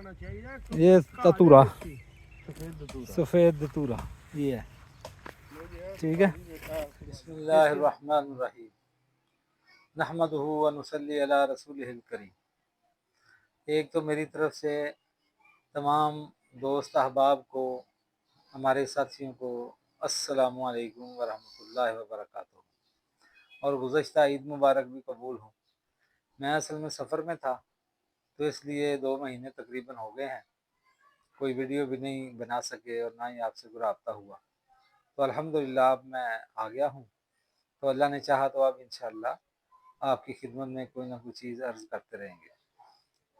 ये ततूरा, सफ़ेद ततूरा ये है। ठीक है। बिस्मिल्लाहिर्रहमानिर्रहीम, नहमदुहु व नुसल्ली अला रसूलिहिल करीम। एक तो मेरी तरफ से तमाम दोस्त अहबाब को, हमारे साथियों को अस्सलामु अलैकुम व रहमतुल्लाहि व बरकातुहू, और गुज़श्ता ईद मुबारक भी कबूल हो। मैं असल में सफ़र में था, तो इसलिए 2 महीने तकरीबन हो गए हैं कोई वीडियो भी नहीं बना सके और ना ही आपसे कोई राब्ता हुआ। तो अल्हम्दुलिल्लाह अब मैं आ गया हूँ, तो अल्लाह ने चाहा तो अब इंशाअल्लाह आपकी खिदमत में कोई ना कोई चीज़ अर्ज़ करते रहेंगे।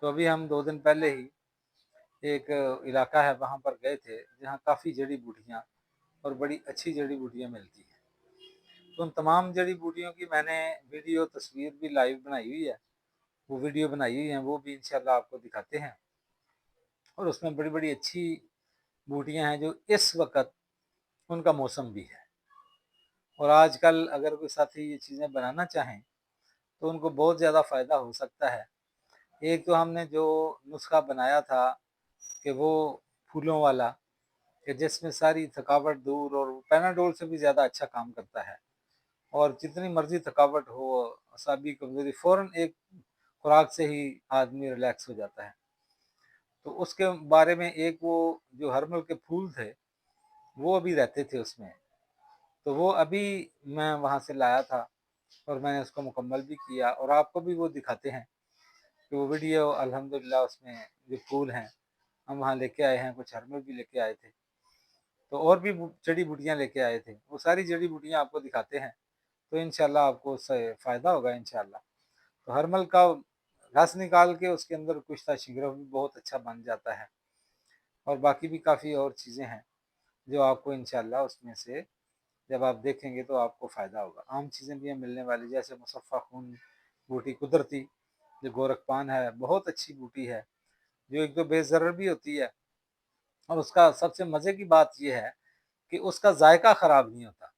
तो अभी हम 2 दिन पहले ही एक इलाका है वहाँ पर गए थे, जहाँ काफ़ी जड़ी बूटियाँ और बड़ी अच्छी जड़ी बूटियाँ मिलती हैं। तो उन तमाम जड़ी बूटियों की मैंने वीडियो तस्वीर भी लाइव बनाई हुई है, वो वीडियो बनाई हुई हैं, वो भी इंशाअल्लाह आपको दिखाते हैं। और उसमें बड़ी बड़ी अच्छी बूटियाँ हैं जो इस वक्त उनका मौसम भी है। और आजकल अगर कोई साथी ये चीज़ें बनाना चाहें तो उनको बहुत ज़्यादा फ़ायदा हो सकता है। एक तो हमने जो नुस्खा बनाया था कि वो फूलों वाला, कि जिसमें सारी थकावट दूर, और पैनाडोल से भी ज़्यादा अच्छा काम करता है। और जितनी मर्ज़ी थकावट हो, असाबी कमज़ोरी, फ़ौरन एक खुराक से ही आदमी रिलैक्स हो जाता है। तो उसके बारे में एक वो जो हरमल के फूल थे वो अभी रहते थे उसमें, तो वो अभी मैं वहाँ से लाया था और मैंने उसको मुकम्मल भी किया, और आपको भी वो दिखाते हैं कि वो वीडियो अल्हम्दुलिल्लाह उसमें जो फूल हैं हम वहाँ लेके आए हैं, कुछ हरमल भी लेके आए थे, तो और भी जड़ी बूटियाँ लेके आए थे, वो सारी जड़ी बूटियाँ आपको दिखाते हैं। तो इंशाल्लाह आपको उससे फ़ायदा होगा इंशाल्लाह। तो हरमल का रस निकाल के उसके अंदर कुश्ता शिकरफ भी बहुत अच्छा बन जाता है, और बाकी भी काफ़ी और चीज़ें हैं जो आपको इंशाल्लाह उसमें से जब आप देखेंगे तो आपको फ़ायदा होगा। आम चीज़ें भी हैं मिलने वाली, जैसे मुसफ़ा खून बूटी कुदरती, जो गोरखपान है, बहुत अच्छी बूटी है, जो एक तो बेज़रर भी होती है, और उसका सबसे मज़े की बात ये है कि उसका जायका ख़राब नहीं होता।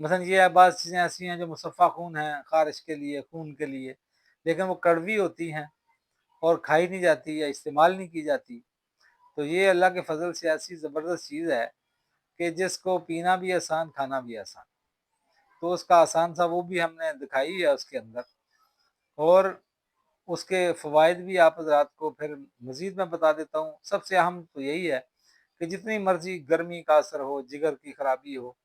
मसलन ये है, बाज़ चीज़ें ऐसी हैं जो मुसफ़ा खून है ख़ारिश के लिए, खून के लिए, लेकिन वो कड़वी होती हैं और खाई नहीं जाती या इस्तेमाल नहीं की जाती। तो ये अल्लाह के फ़ज़ल से ऐसी ज़बरदस्त चीज़ है कि जिसको पीना भी आसान, खाना भी आसान। तो उसका आसान सा वो भी हमने दिखाई है उसके अंदर, और उसके फ़वाइद भी आप हज़रात को फिर मज़ीद मैं बता देता हूँ। सबसे अहम तो यही है कि जितनी मर्ज़ी गर्मी का असर हो, जिगर की ख़राबी हो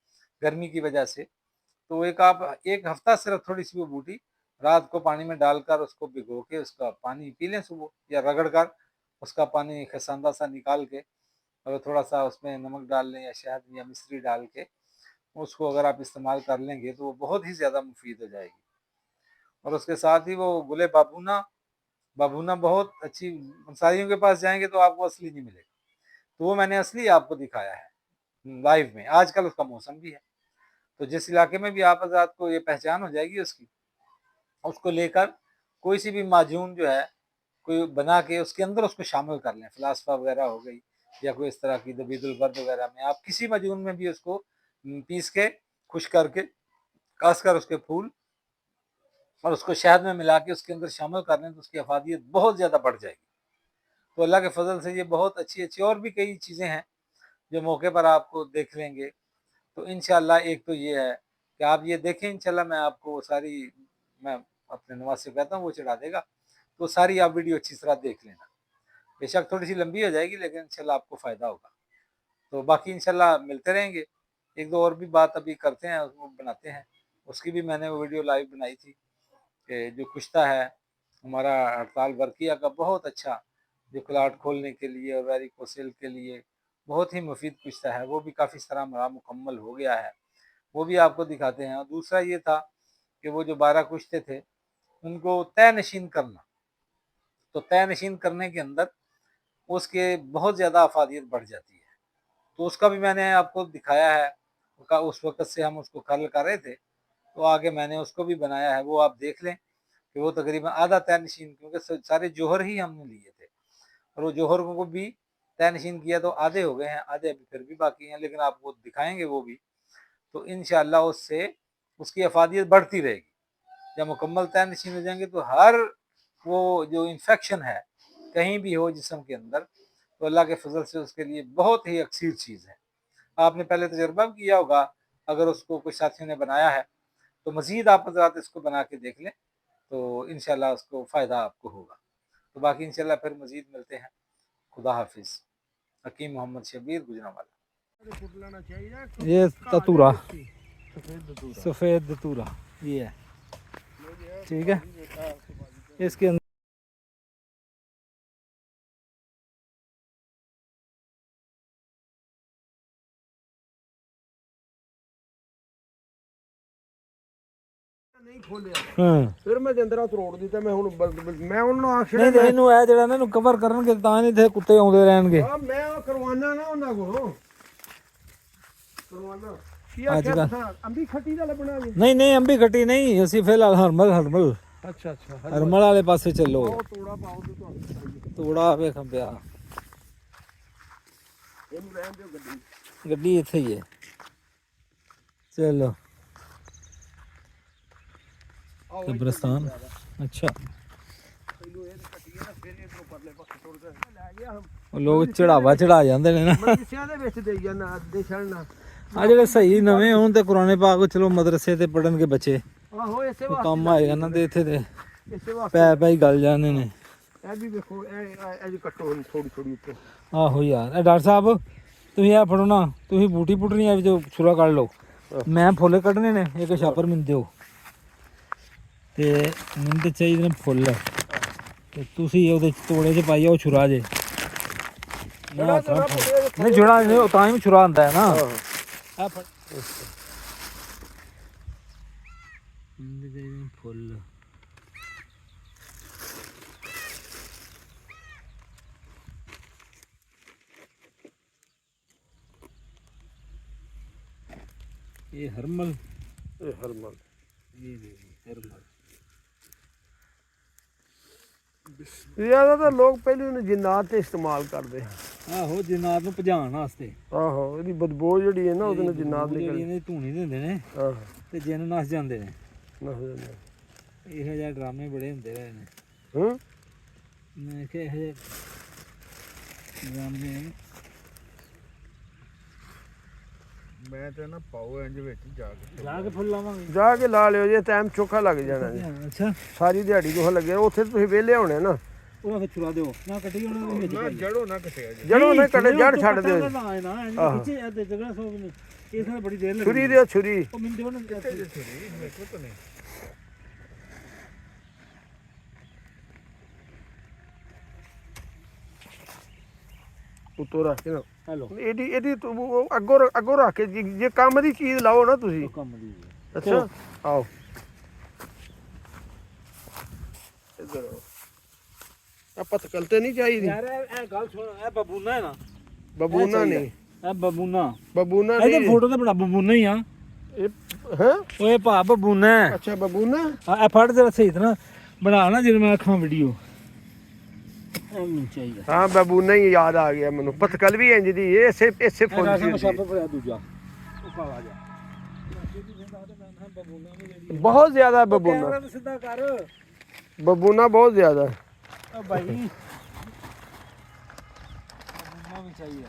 गर्मी की वजह से, तो एक आप 1 हफ़्ता सिर्फ थोड़ी-सी वो बूटी रात को पानी में डालकर उसको भिगो के उसका पानी पी लें सुबह, या रगड़ कर उसका पानी खसांदा सा निकाल के, और थोड़ा-सा उसमें नमक डाल लें या शहद या मिश्री डाल के उसको अगर आप इस्तेमाल कर लेंगे तो वो बहुत ही ज़्यादा मुफीद हो जाएगी। और उसके साथ ही वो गुले बाबूना, बाबूना बहुत अच्छी, अंसारियों के पास जाएँगे तो आपको असली नहीं मिलेगा, तो वो मैंने असली आपको दिखाया है लाइव में। आजकल उसका मौसम भी है, तो जिस इलाके में भी आप हज़रात को ये पहचान हो जाएगी उसकी, उसको लेकर कोई सी भी माजून जो है कोई बना के उसके अंदर उसको शामिल कर लें। फ़लास्फ़ा वगैरह हो गई या कोई इस तरह की दबीदुल बर्द वगैरह में, आप किसी माजून में भी उसको पीस के, खुश्क करके, खासकर उसके फूल, और उसको शहद में मिला के उसके अंदर शामिल कर लें तो उसकी अफादियत बहुत ज़्यादा बढ़ जाएगी। तो अल्लाह के फ़ज़ल से ये बहुत अच्छी अच्छी और भी कई चीज़ें हैं जो मौके पर आपको देख लेंगे। तो इंशाअल्लाह एक तो ये है कि आप ये देखें, इंशाअल्लाह मैं आपको वो सारी, मैं अपने नवाज़ से कहता हूँ वो चढ़ा देगा, तो सारी आप वीडियो अच्छी तरह देख लेना। बेशक थोड़ी सी लंबी हो जाएगी लेकिन इंशाअल्लाह आपको फ़ायदा होगा। तो बाकी इंशाअल्लाह मिलते रहेंगे। एक दो और भी बात अभी करते हैं, वो बनाते हैं, उसकी भी मैंने वो वीडियो लाइव बनाई थी कि जो कुश्ता है हमारा हड़ताल वर्किया का, बहुत अच्छा, जो क्लाट खोलने के लिए और वेरिकोसिल के लिए बहुत ही मुफीद कुश्ता है, वो भी काफ़ी सारा हमारा मुकम्मल हो गया है, वो भी आपको दिखाते हैं। और दूसरा ये था कि वो जो 12 कुश्ते थे उनको तय नशीन करना, तो तय नशीन करने के अंदर उसके बहुत ज़्यादा अफादियत बढ़ जाती है, तो उसका भी मैंने आपको दिखाया है। उस वक्त से हम उसको कर्ल कर रहे थे, तो आगे मैंने उसको भी बनाया है, वो आप देख लें कि वो तकरीबन आधा तय नशीन, क्योंकि सारे जोहर ही हमने लिए थे, और वो जोहर को भी तय नशीन किया तो आधे हो गए हैं, आधे अभी फिर भी बाकी हैं, लेकिन आपको दिखाएंगे वो भी। तो इंशाअल्लाह उससे उसकी अफादियत बढ़ती रहेगी। जब मुकम्मल तय नशीन हो जाएंगे तो हर वो जो इन्फेक्शन है कहीं भी हो जिस्म के अंदर, तो अल्लाह के फजल से उसके लिए बहुत ही अक्सीर चीज़ है। आपने पहले तजर्बा भी किया होगा, अगर उसको कोई साथियों ने बनाया है तो मज़ीद आप हज़रात इसको बना के देख लें, तो इंशाल्लाह उसको फ़ायदा आपको होगा। तो बाकी इंशाल्लाह फिर मज़ीद मिलते हैं। खुदा हाफिज़। हकीम मोहम्मद शबीर गुजरांवाला। ये ततूरा, सफ़ेद ततूरा ये है, ठीक है। इसके अंदर ਫਿਰ ਮੈਂ ਜੰਦਰਾ ਤਰੋੜ ਦਿੱਤਾ। ਮੈਂ ਹੁਣ ਮੈਂ ਉਹਨਾਂ ਨੂੰ ਆਖਿਆ ਨਹੀਂ, ਇਹਨੂੰ ਇਹ ਜਿਹੜਾ ਨਾ ਇਹਨੂੰ ਕਵਰ ਕਰਨਗੇ ਤਾਂ ਨਹੀਂ ਇੱਥੇ ਕੁੱਤੇ ਆਉਂਦੇ ਰਹਿਣਗੇ। ਹਾਂ ਮੈਂ ਉਹ ਕਰਵਾਨਾ ਨਾ ਉਹਨਾਂ ਕੋਲੋਂ ਕਰਵਾਨਾ। ਕੀ ਆਖਿਆ ਅੰਬੀ ਖੱਟੀ ਦਾ ਲੱਭਣਾ ਜੀ? ਨਹੀਂ ਨਹੀਂ, ਅੰਬੀ ਖੱਟੀ ਨਹੀਂ, ਅਸੀਂ ਫਿਲਹਾਲ ਹਰਮਲ ਅੱਛਾ ਅੱਛਾ ਹਰਮਲ ਵਾਲੇ ਪਾਸੇ ਚੱਲੋ। ਉਹ ਤੋੜਾ ਪਾਓ ਤੇ ਤੁਹਾਨੂੰ ਤੋੜਾ ਵੇਖਾਂ ਪਿਆ, ਇਹਨੂੰ ਰਹਿਣ ਦਿਓ। ਗੱਡੀ ਇੱਥੇ ਹੀ ਹੈ, ਚਲੋ। कब्रिस्तान अच्छा, लोग चढ़ावा चढ़ा जाते हैं ना। आ जेह्ड़े सही नवें होन ते कुरान पाक चलो मदरसे ते पढ़न के बच्चे कम आएगा ना, ते इत्थे ते पै पै गल जाने ने। आहो यार, डॉक्टर साहब तुसीं आ फड़ो ना, तुसीं बूटी पुट्टनी है जो छुरा कढ़ लो, मैं फुल्ल कड्ढने ने, इक छापर मिन दिओ ते मैनूं ते चाहिदे ने फुल्ल, ते तुसीं ओहदे तोड़े च पाइयै ओह् छुरा जे नहीं छुरा नहीं, तां ही छुरा आंदा है ना। फुल्ल ये हरमल, ये हरमल, ये हरमल। ਜ਼ਿਆਦਾਤਰ ਲੋਕ ਪਹਿਲੇ ਉਹਨੂੰ ਜਿੰਨਾਤ ਤੇ ਇਸਤੇਮਾਲ ਕਰਦੇ। ਆਹੋ, ਜਿੰਨਾਤ ਨੂੰ ਭਜਾਉਣ ਵਾਸਤੇ। ਆਹੋ, ਇਹਦੀ ਬਦਬੂ ਜਿਹੜੀ ਹੈ ਨਾ ਉਹਦੇ ਨਾਲ ਜਿੰਨਾਤ ਨਿਕਲਦੀ, ਇਹਦੀ ਧੂਣੀ ਦਿੰਦੇ ਨੇ। ਆਹੋ, ਤੇ ਜਿੰਨ ਨਸ ਜਾਂਦੇ ਨੇ। ਨਸ ਜਾਂਦੇ। ਇਹੋ ਜਿਹੇ ਡਰਾਮੇ ਬੜੇ ਹੁੰਦੇ ਰਹੇ ਨੇ। ਮੈਂ ਕਿਹਾ ਇਹੋ ਜਿਹੇ ਡਰਾਮੇ ਮੈਂ ਤੇ ਨਾ ਪਾਓ ਇੰਜ ਵਿੱਚ ਜਾ ਕੇ ਫੁੱਲ ਲਾਵਾਂਗੇ, ਜਾ ਕੇ ਲਾ ਲਿਓ ਜੇ, ਟਾਈਮ ਚੋਖਾ ਲੱਗ ਜਾਣਾ ਜੀ। ਅੱਛਾ, ਸਾਰੀ ਦਿਹਾੜੀ ਤੋਂ ਲੱਗੇ ਉੱਥੇ ਤੁਸੀਂ ਵਿਹਲੇ ਹੋਣੇ ਨਾ। ਉਹ ਫਿਰ ਛੁਰਾ ਦਿਓ ਨਾ, ਕੱਟੀ ਉਹਨਾਂ ਦੇ ਵਿੱਚ ਨਾ ਜੜੋ ਨਾ ਕੱਟਿਆ ਜੀ, ਜੜੋ ਨਾ ਕੱਟੇ, ਜੜ ਛੱਡ ਦਿਓ। ਨਾ ਨਾ ਪਿੱਛੇ ਆ ਤੇ ਜਗ੍ਹਾ ਸੋਗ ਨੇ, ਇਸ ਨਾਲ ਬੜੀ ਦੇਰ ਲੱਗਦੀ। ਛੁਰੀ ਦਿਓ, ਛੁਰੀ ਉਹ ਮੈਨੂੰ ਦਿਓ ਨਾ ਛੁਰੀ, ਵੇਖੋ ਤਾਂ ਨਹੀਂ। ਉੱਤੋਂ ਰੱਖ ਕੇ ਨਾ, ਹੈਲੋ, ਇਹਦੀ ਅੱਗੋਂ ਰੱਖ ਕੇ ਜੇ ਕੰਮ ਦੀ ਚੀਜ਼ ਲਾਓ ਨਾ ਤੁਸੀਂ। ਕੰਮ ਦੀ ਅੱਛਾ ਆਓ ਇੱਧਰ ਆਓ। ਆਪਾਂ ਤਕਲਤੇ ਨਹੀਂ ਚਾਹੀਦੀ ਯਾਰ, ਇਹ ਗੱਲ ਸੁਣ, ਇਹ ਬਬੂਨਾ ਹੈ ਨਾ? ਬਬੂਨਾ ਨਹੀਂ, ਇਹ ਬਬੂਨਾ, ਬਬੂਨਾ ਇਹਦੇ ਨਹੀਂ। ਫੋਟੋ ਤੇ ਬੜਾ ਬਬੂਨਾ ਹੀ ਆ ਇਹ ਹੈ ਓਏ ਭਾ, ਬਬੂਨਾ ਹੈ। ਅੱਛਾ ਬਬੂਨਾ। ਆ ਫੜ ਜਰਾ ਸਹੀ ਤਰ੍ਹਾਂ ਬਣਾ ਨਾ, ਜਦੋਂ ਮੈਂ ਅੱਖਾਂ ਵੀਡੀਓ ਐਵੇਂ ਚਾਹੀਦਾ। ਹਾਂ ਬਬੂਨਾ ਹੀ ਯਾਦ ਆ ਗਿਆ ਮੈਨੂੰ। ਪਤਕਲ ਵੀ ਇੰਜ ਦੀ ਇਸੇ ਫੁੱਲ ਦੀ ਦੂਜਾ ਆ ਜਾ, ਬਹੁਤ ਜ਼ਿਆਦਾ ਬਬੂਨਾ, ਸਿੱਧਾ ਕਰ ਬਬੂਨਾ ਬਹੁਤ ਜ਼ਿਆਦਾ। ਓ ਭਾਈ, ਬਬੂਨਾ ਵੀ ਚਾਹੀਦਾ।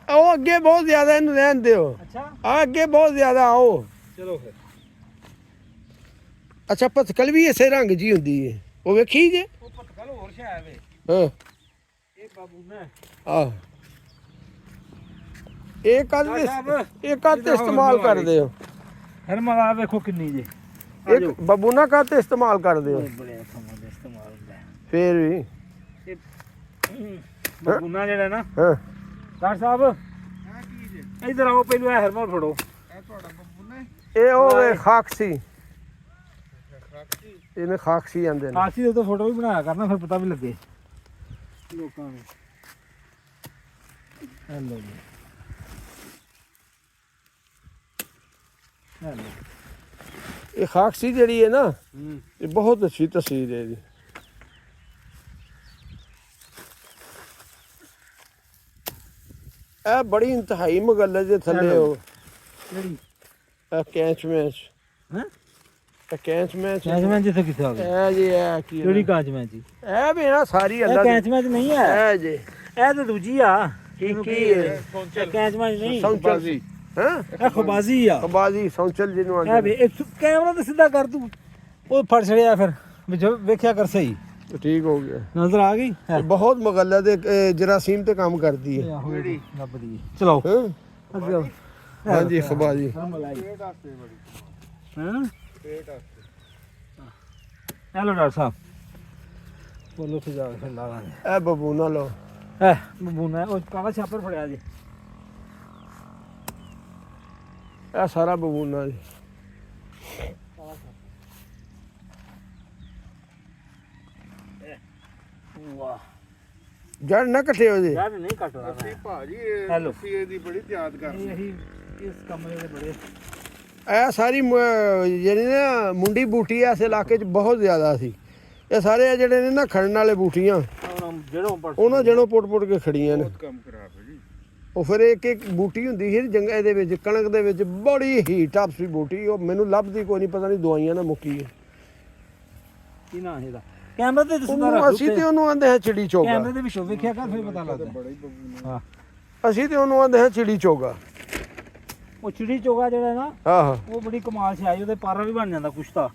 ਉਹ ਅੱਗੇ ਬਹੁਤ ਜ਼ਿਆਦਾ, ਇਹਨੂੰ ਰਹਿਣ ਦਿਓ। ਅੱਛਾ, ਆ ਅੱਗੇ ਬਹੁਤ ਜ਼ਿਆਦਾ ਆਓ। ਚਲੋ ਫਿਰ। ਅੱਛਾ ਪਤਕਲ ਵੀ ਇਸੇ ਰੰਗ ਜੀ ਹੁੰਦੀ ਹੈ, ਉਹ ਵੇਖੀ ਜੇ। ਉਹ ਪਤਕਲ ਹੋਰ ਸ਼ੈ ਵੇ। ਹਾਂ ਇਹ ਬਬੂਨਾ ਆਹ ਇਹ ਕੱਦ ਤੇ ਇਸਤੇਮਾਲ ਕਰਦੇ ਹੋ? ਹਰਮਲ ਆ ਵੇਖੋ ਕਿੰਨੀ ਜੇ। ਇੱਕ ਬਬੂਨਾ ਕੱਦ ਤੇ ਇਸਤੇਮਾਲ ਕਰਦੇ ਹੋ? ਬੜੇ ਥਾਵਾਂ ਦੇ ਇਸਤੇਮਾਲ ਹੁੰਦਾ ਹੈ ਫੇਰ ਵੀ। ਇਹ ਬਬੂਨਾ ਜਿਹੜਾ ਨਾ, ਹਾਂ ਡਾਕਟਰ ਸਾਹਿਬ ਇੱਧਰ ਆਓ, ਪਹਿਲਾਂ ਇਹ ਹਰਮਲ ਫੜੋ। ਇਹ ਤੁਹਾਡਾ ਬਬੂਨਾ? ਇਹ ਉਹ ਖਾਕਸੀ, ਇਹਨੇ ਖਾਕਸੀ ਆਂਦੇ ਨੇ। ਖਾਕਸੀ ਦੇ ਤੋਂ ਫੋਟੋ ਵੀ ਬਣਾਇਆ ਕਰਨਾ, ਫਿਰ ਪਤਾ ਵੀ ਲੱਗੇ ਲੋਕਾਂ ਨੂੰ। ਹੈਲੋ ਜੀ, ਹੈਲੋ। ਇਹ ਖਾਕਸੀ ਜਿਹੜੀ ਹੈ ਨਾ, ਇਹ ਬਹੁਤ ਅੱਛੀ ਤਸਵੀਰ ਹੈ ਇਹਦੀ। ਇਹ ਬੜੀ ਇੰਤਹਾਈ ਮਗਲਤ ਦੇ ਥੱਲੇ ਉਹ ਜਿਹੜੀ ਕੈਂਚ ਮੈਚ ਹੈ ਕੈਂਚ ਮੈਂ ਕੈਂਚ ਮੈਚ ਜਿੱਥੇ ਕਿੱਥੇ ਆ ਗਿਆ ਇਹ ਜੀ ਇਹ ਕੀ ਕਿਹੜੀ ਕਾਂਚ ਮੈਚ ਜੀ ਇਹ ਵੀ ਨਾ ਸਾਰੀ ਇਹ ਅੱਲਾ ਕੈਂਚ ਮੈਚ ਨਹੀਂ ਹੈ ਇਹ ਜੀ ਇਹ ਤਾਂ ਦੂਜੀ ਆ ਕੀ ਕੈਂਚ ਮੈਚ ਨਹੀਂ ਸੌਂਚਲ ਹਾਂ ਇਹ ਖਬਾਜ਼ੀ ਆ ਬਾਜੀ ਸੌਂਚਲ ਜਿਹਨੂੰ ਇਹ ਆਂਦੇ ਵੀ ਕੈਮਰਾ ਤੇ ਸਿੱਧਾ ਕਰ ਤੂੰ ਉਹ ਫੜ ਛੜਿਆ ਫਿਰ ਵੇਖਿਆ ਕਰ ਸਹੀ ਠੀਕ ਹੋ ਗਿਆ ਨਜ਼ਰ ਆ ਗਈ ਇਹ ਬਹੁਤ ਮੁਗੱਲਾ ਦੇ ਜਰਾਸੀਮ ਤੇ ਕੰਮ ਕਰਦੀ ਹੈ ਲੱਭਦੀ ਚਲੋ ਹਾਂ ਹਾਂਜੀ ਖਬਾਜੀ ਹਾਂ ਹੈਲੋ ਡਾਕਟਰ ਸਾਹਿਬ ਬੋਲੋ ਤੇ ਜਾ ਕੇ ਲਾ ਲਾਂਗੇ ਇਹ ਬਬੂਨਾ ਲੋ ਬਬੂਨਾ ਉਹ ਕਾਲਾ ਛਾਪਰ ਫੜਿਆ ਜੀ ਇਹ ਸਾਰਾ ਬਬੂਨਾ ਜੀ ਵਾਹ ਜੜ ਨਾ ਕੱਟੇ ਹੋ ਜੀ ਯਾਰ ਨਹੀਂ ਕੱਟਦਾ ਭਾਜੀ ਹੈਲੋ ਇਹਦੀ ਬੜੀ ਯਾਦ ਕਰਦੇ ਇਹੀ ਇਸ ਕਮਰੇ ਦੇ ਬੜੇ ਇਹ ਸਾਰੀ ਜਿਹੜੀ ਨਾ ਮੁੰਡੀ ਬੂਟੀ ਇਸ ਇਲਾਕੇ 'ਚ ਬਹੁਤ ਜ਼ਿਆਦਾ ਸੀ ਇਹ ਸਾਰੇ ਜਿਹੜੇ ਨੇ ਨਾ ਖੜਨ ਵਾਲੇ ਬੂਟੀਆਂ ਉਹਨਾਂ ਜੜੋਂ ਪੁੱਟ ਕੇ ਖੜੀਆਂ ਨੇ ਕੰਮ ਖਰਾਬ ਹੈ ਜੀ ਉਹ ਫਿਰ ਇੱਕ ਇੱਕ ਬੂਟੀ ਹੁੰਦੀ ਸੀ ਜੰਗਲ ਦੇ ਵਿੱਚ ਕਣਕ ਦੇ ਵਿੱਚ ਬੜੀ ਹੀ ਟਫ ਸੀ ਬੂਟੀ ਉਹ ਮੈਨੂੰ ਲੱਭਦੀ ਕੋਈ ਨਹੀਂ ਪਤਾ ਨਹੀਂ ਦਵਾਈਆਂ ਨਾਲ ਮੁੱਕੀ ਹੈ ਕੀ ਨਾਂ ਇਹਦਾ ਕੈਮਰੇ ਤੇ ਦਿਸਦਾ ਉਹਨੂੰ ਅਸੀਂ ਤੇ ਉਹਨੂੰ ਆਂਦੇ ਹਾਂ ਚਿੜੀ ਚੋਗਾ ਕੈਮਰੇ ਦੇ ਵਿੱਚੋਂ ਵੇਖਿਆ ਕਰ ਫਿਰ ਪਤਾ ਲੱਗਦਾ ਹਾਂ ਅਸੀਂ ਤੇ ਉਹਨੂੰ ਆਂਦੇ ਹਾਂ ਚਿੜੀ ਚੋਗਾ ਉਹ ਚਿੜੀ ਚੋਗਾ ਜਿਹੜਾ ਨਾ ਆਹ ਉਹ ਬੜੀ ਕਮਾਲ ਸੀ ਆਈ ਉਹਦੇ ਪਾਰਾ ਵੀ ਬਣ ਜਾਂਦਾ ਕੁਛ ਤਾਂ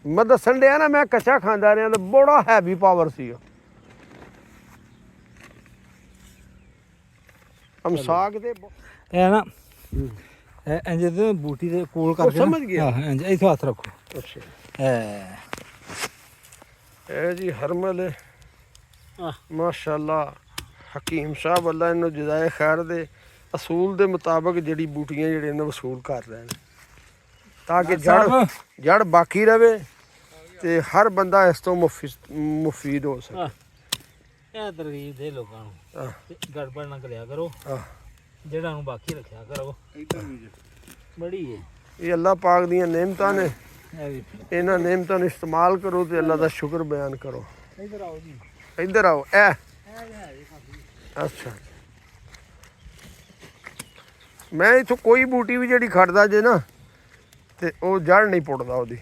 ਮੈਂ ਦੱਸਣ ਡਿਆ ਨਾ ਮੈਂ ਕੱਚਾ ਖਾਂਦਾ ਰਿਹਾ ਤਾਂ ਬੜਾ ਹੈਵੀ ਪਾਵਰ ਸੀ ਉਹ ਸਾਗ ਦੇ ਇਹ ਨਾ ਇਹ ਇੰਜ ਤੇ ਬੂਟੀ ਦੇ ਕੋਲ ਕਰਕੇ ਸਮਝ ਗਿਆ। ਹਾਂ ਇੰਜ ਇੱਥੇ ਹੱਥ ਰੱਖੋ ਅੱਛਾ ਇਹ ਜੀ ਹਰਮਲ ਮਾਸ਼ਾਅੱਲਾ ਹਕੀਮ ਸਾਹਿਬ ਅੱਲਾ ਇਹਨੂੰ ਜਜ਼ਾਏ ਖੈਰ ਦੇ ਅਸੂਲ ਦੇ ਮੁਤਾਬਕ ਜਿਹੜੀ ਬੂਟੀਆਂ ਜਿਹੜੇ ਨੇ ਵਸੂਲ ਕਰ ਰਹੇ ਨੇ ਤਾਂ ਕਿ ਜੜ ਬਾਕੀ ਰਵੇ ਤੇ ਹਰ ਬੰਦਾ ਇਸ ਤੋਂ ਮੁਫੀਦ ਹੋ ਸਕੇ ਇਹ ਤਰਗੀਬ ਦੇ ਲੋਕਾਂ ਨੂੰ ਗੜਬੜ ਨਾ ਕਰਿਆ ਕਰੋ ਜਿਹੜਾ ਨੂੰ ਬਾਕੀ ਰੱਖਿਆ ਕਰੋ ਬੜੀ ਹੈ ਇਹ ਅੱਲਾ ਪਾਕ ਦੀਆਂ ਨੇਮਤਾਂ ਨੇ ਇਹ ਵੀ ਇਹਨਾਂ ਨੇਮਤਾਂ ਨੂੰ ਇਸਤੇਮਾਲ ਕਰੋ ਤੇ ਅੱਲਾ ਦਾ ਸ਼ੁਕਰ ਬਿਆਨ ਕਰੋ ਇੱਧਰ ਆਓ ਜੀ ਇੱਧਰ ਆਓ ਅੱਛਾ ਮੈਂ ਇਥੋਂ ਕੋਈ ਬੂਟੀ ਵੀ ਜਿਹੜੀ ਖੜਦਾ ਜੇ ਨਾ ਤੇ ਉਹ ਜੜ ਨਹੀਂ ਪੁੱਟਦਾ ਉਹਦੀ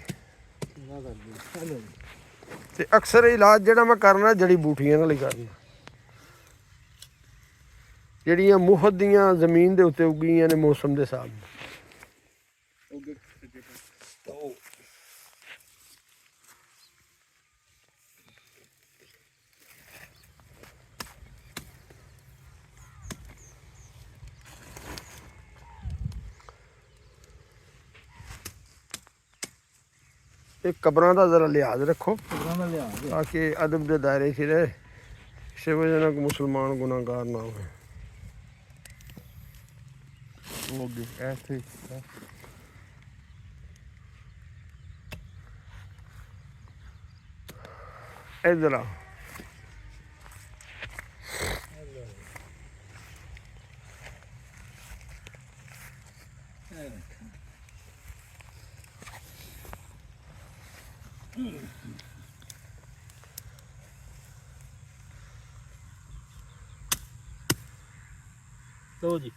ਤੇ ਅਕਸਰ ਇਲਾਜ ਜਿਹੜਾ ਮੈਂ ਕਰਨਾ ਜੜੀ ਬੂਟੀਆਂ ਨਾਲ ਹੀ ਕਰਨਾ ਜਿਹੜੀਆਂ ਮੁਹਤ ਦੀਆਂ ਜ਼ਮੀਨ ਦੇ ਉੱਤੇ ਉੱਗੀਆਂ ਨੇ ਮੌਸਮ ਦੇ ਹਿਸਾਬ ਨਾਲ ਇਹ ਕਬਰਾਂ ਦਾ ਜ਼ਰਾ ਲਿਹਾਜ਼ ਰੱਖੋ ਤਾਂ ਕਿ ਅਦਬ ਦੇ ਦਾਇਰੇ 'ਚ ਰਹੇ ਇਸੇ ਵਜ੍ਹਾ ਨਾਲ ਮੁਸਲਮਾਨ ਗੁਨਾਹਗਾਰ ਨਾ ਹੋਵੇ ਇੱਧਰ ਆ ਲਓ ਜੀ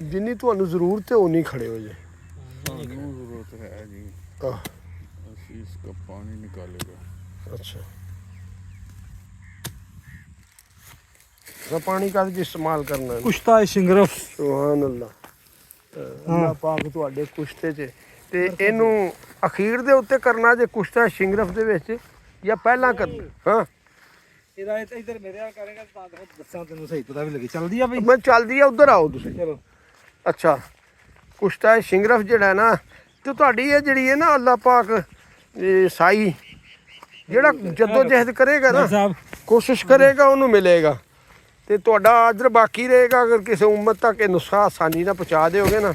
ਜਿੰਨੀ ਤੁਹਾਨੂੰ ਜ਼ਰੂਰਤ ਹੈ ਉਨੀ ਖੜੇ ਹੋ ਜਾਏ जरूरत है जी आह, बस इसका पानी निकालेगा अच्छा तो पानी का इस्तेमाल करना है ਕੁਸ਼ਤਾ ਸ਼ਿੰਗਰਫ ਸੁਭਾਨ ਅੱਲਾ ਅੱਲਾ ਪਾਕ ਤੁਹਾਡੇ ਕੁਸ਼ਤੇ 'ਚ ਤੇ ਇਹਨੂੰ ਅਖੀਰ ਦੇ ਉੱਤੇ ਕਰਨਾ ਜੇ ਕੁਸ਼ਤਾ ਸ਼ਿੰਗਰਫ ਦੇ ਵਿੱਚ ਜਾਂ ਪਹਿਲਾਂ ਕਰਨਾ ਹਾਂ ਇਹਦਾ ਇੱਧਰ ਮੇਰੇ ਨਾਲ ਕਰੇਗਾ ਤਾਂ ਦੱਸਾਂ ਤੈਨੂੰ ਸਹੀ ਪਤਾ ਵੀ ਲੱਗੇ ਚੱਲਦੀ ਆ ਬਈ ਮੈਂ ਚੱਲਦੀ ਆ ਉਧਰ ਆਓ ਤੁਸੀਂ ਚਲੋ ਅੱਛਾ ਕੁਸ਼ਤਾ ਸ਼ਿੰਗਰਫ ਜਿਹੜਾ ਨਾ ਤੇ ਤੁਹਾਡੀ ਇਹ ਜਿਹੜੀ ਹੈ ਨਾ ਅੱਲਾ ਪਾਕ ਇਹ ਸਾਈ ਜਿਹੜਾ ਜਦੋਂ ਜਹਿਦ ਕਰੇਗਾ ਨਾ ਸਾਹਿਬ ਕੋਸ਼ਿਸ਼ ਕਰੇਗਾ ਉਹਨੂੰ ਮਿਲੇਗਾ ਤੇ ਤੁਹਾਡਾ ਅਜਰ ਬਾਕੀ ਰਹੇਗਾ ਅਗਰ ਕਿਸੇ ਉਮਤ ਤੱਕ ਇਹ ਨੁਸਖਾ ਆਸਾਨੀ ਨਾਲ ਪਹੁੰਚਾ ਦਿਓਗੇ ਨਾ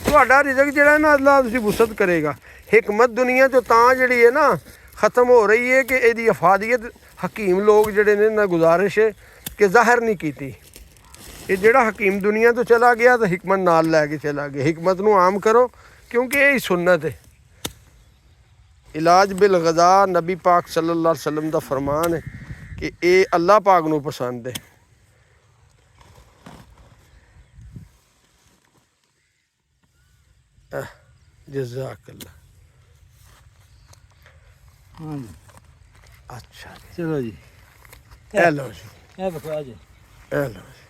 ਤੁਹਾਡਾ ਰਿਜ਼ਕ ਜਿਹੜਾ ਨਾ ਅੱਲਾਹ ਤੁਸੀਂ ਵਸਤ ਕਰੇਗਾ ਹਕਮਤ ਦੁਨੀਆ 'ਚੋਂ ਤਾਂ ਜਿਹੜੀ ਹੈ ਨਾ ਖਤਮ ਹੋ ਰਹੀ ਹੈ ਕਿ ਇਹਦੀ ਅਫਾਦੀਅਤ ਹਕੀਮ ਲੋਕ ਜਿਹੜੇ ਨੇ ਨਾ ਗੁਜ਼ਾਰਿਸ਼ ਹੈ ਕਿ ਜ਼ਾਹਿਰ ਨਹੀਂ ਕੀਤੀ ਇਹ ਜਿਹੜਾ ਹਕੀਮ ਦੁਨੀਆ ਤੋਂ ਚਲਾ ਗਿਆ ਤਾਂ ਹਕਮਤ ਨਾਲ ਲੈ ਕੇ ਚਲਾ ਗਿਆ ਹਕਮਤ ਨੂੰ ਆਮ ਕਰੋ ਕਿਉਂਕਿ ਇਹ ਹੀ ਸੁन्नत ਹੈ ਇਲਾਜ ਬਿਲ ਗਜ਼ਾ ਨਬੀ ਪਾਕ ਸੱਲੱਲਾਹੁ ਅਲੈहि ਵਸੱਲਮ ਦਾ ਫਰਮਾਨ ਹੈ ਕਿ ਇਹ ਅੱਲਾਹ ਪਾਕ ਨੂੰ ਪਸੰਦ ਹੈ ਜਜ਼ਾਕੱਲਾ। हाँ जी ਅੱਛਾ ਜੀ, चलो जी ਇਹ ਲਓ ਜੀ, ये देखो आज ਇਹ ਲਓ ਜੀ।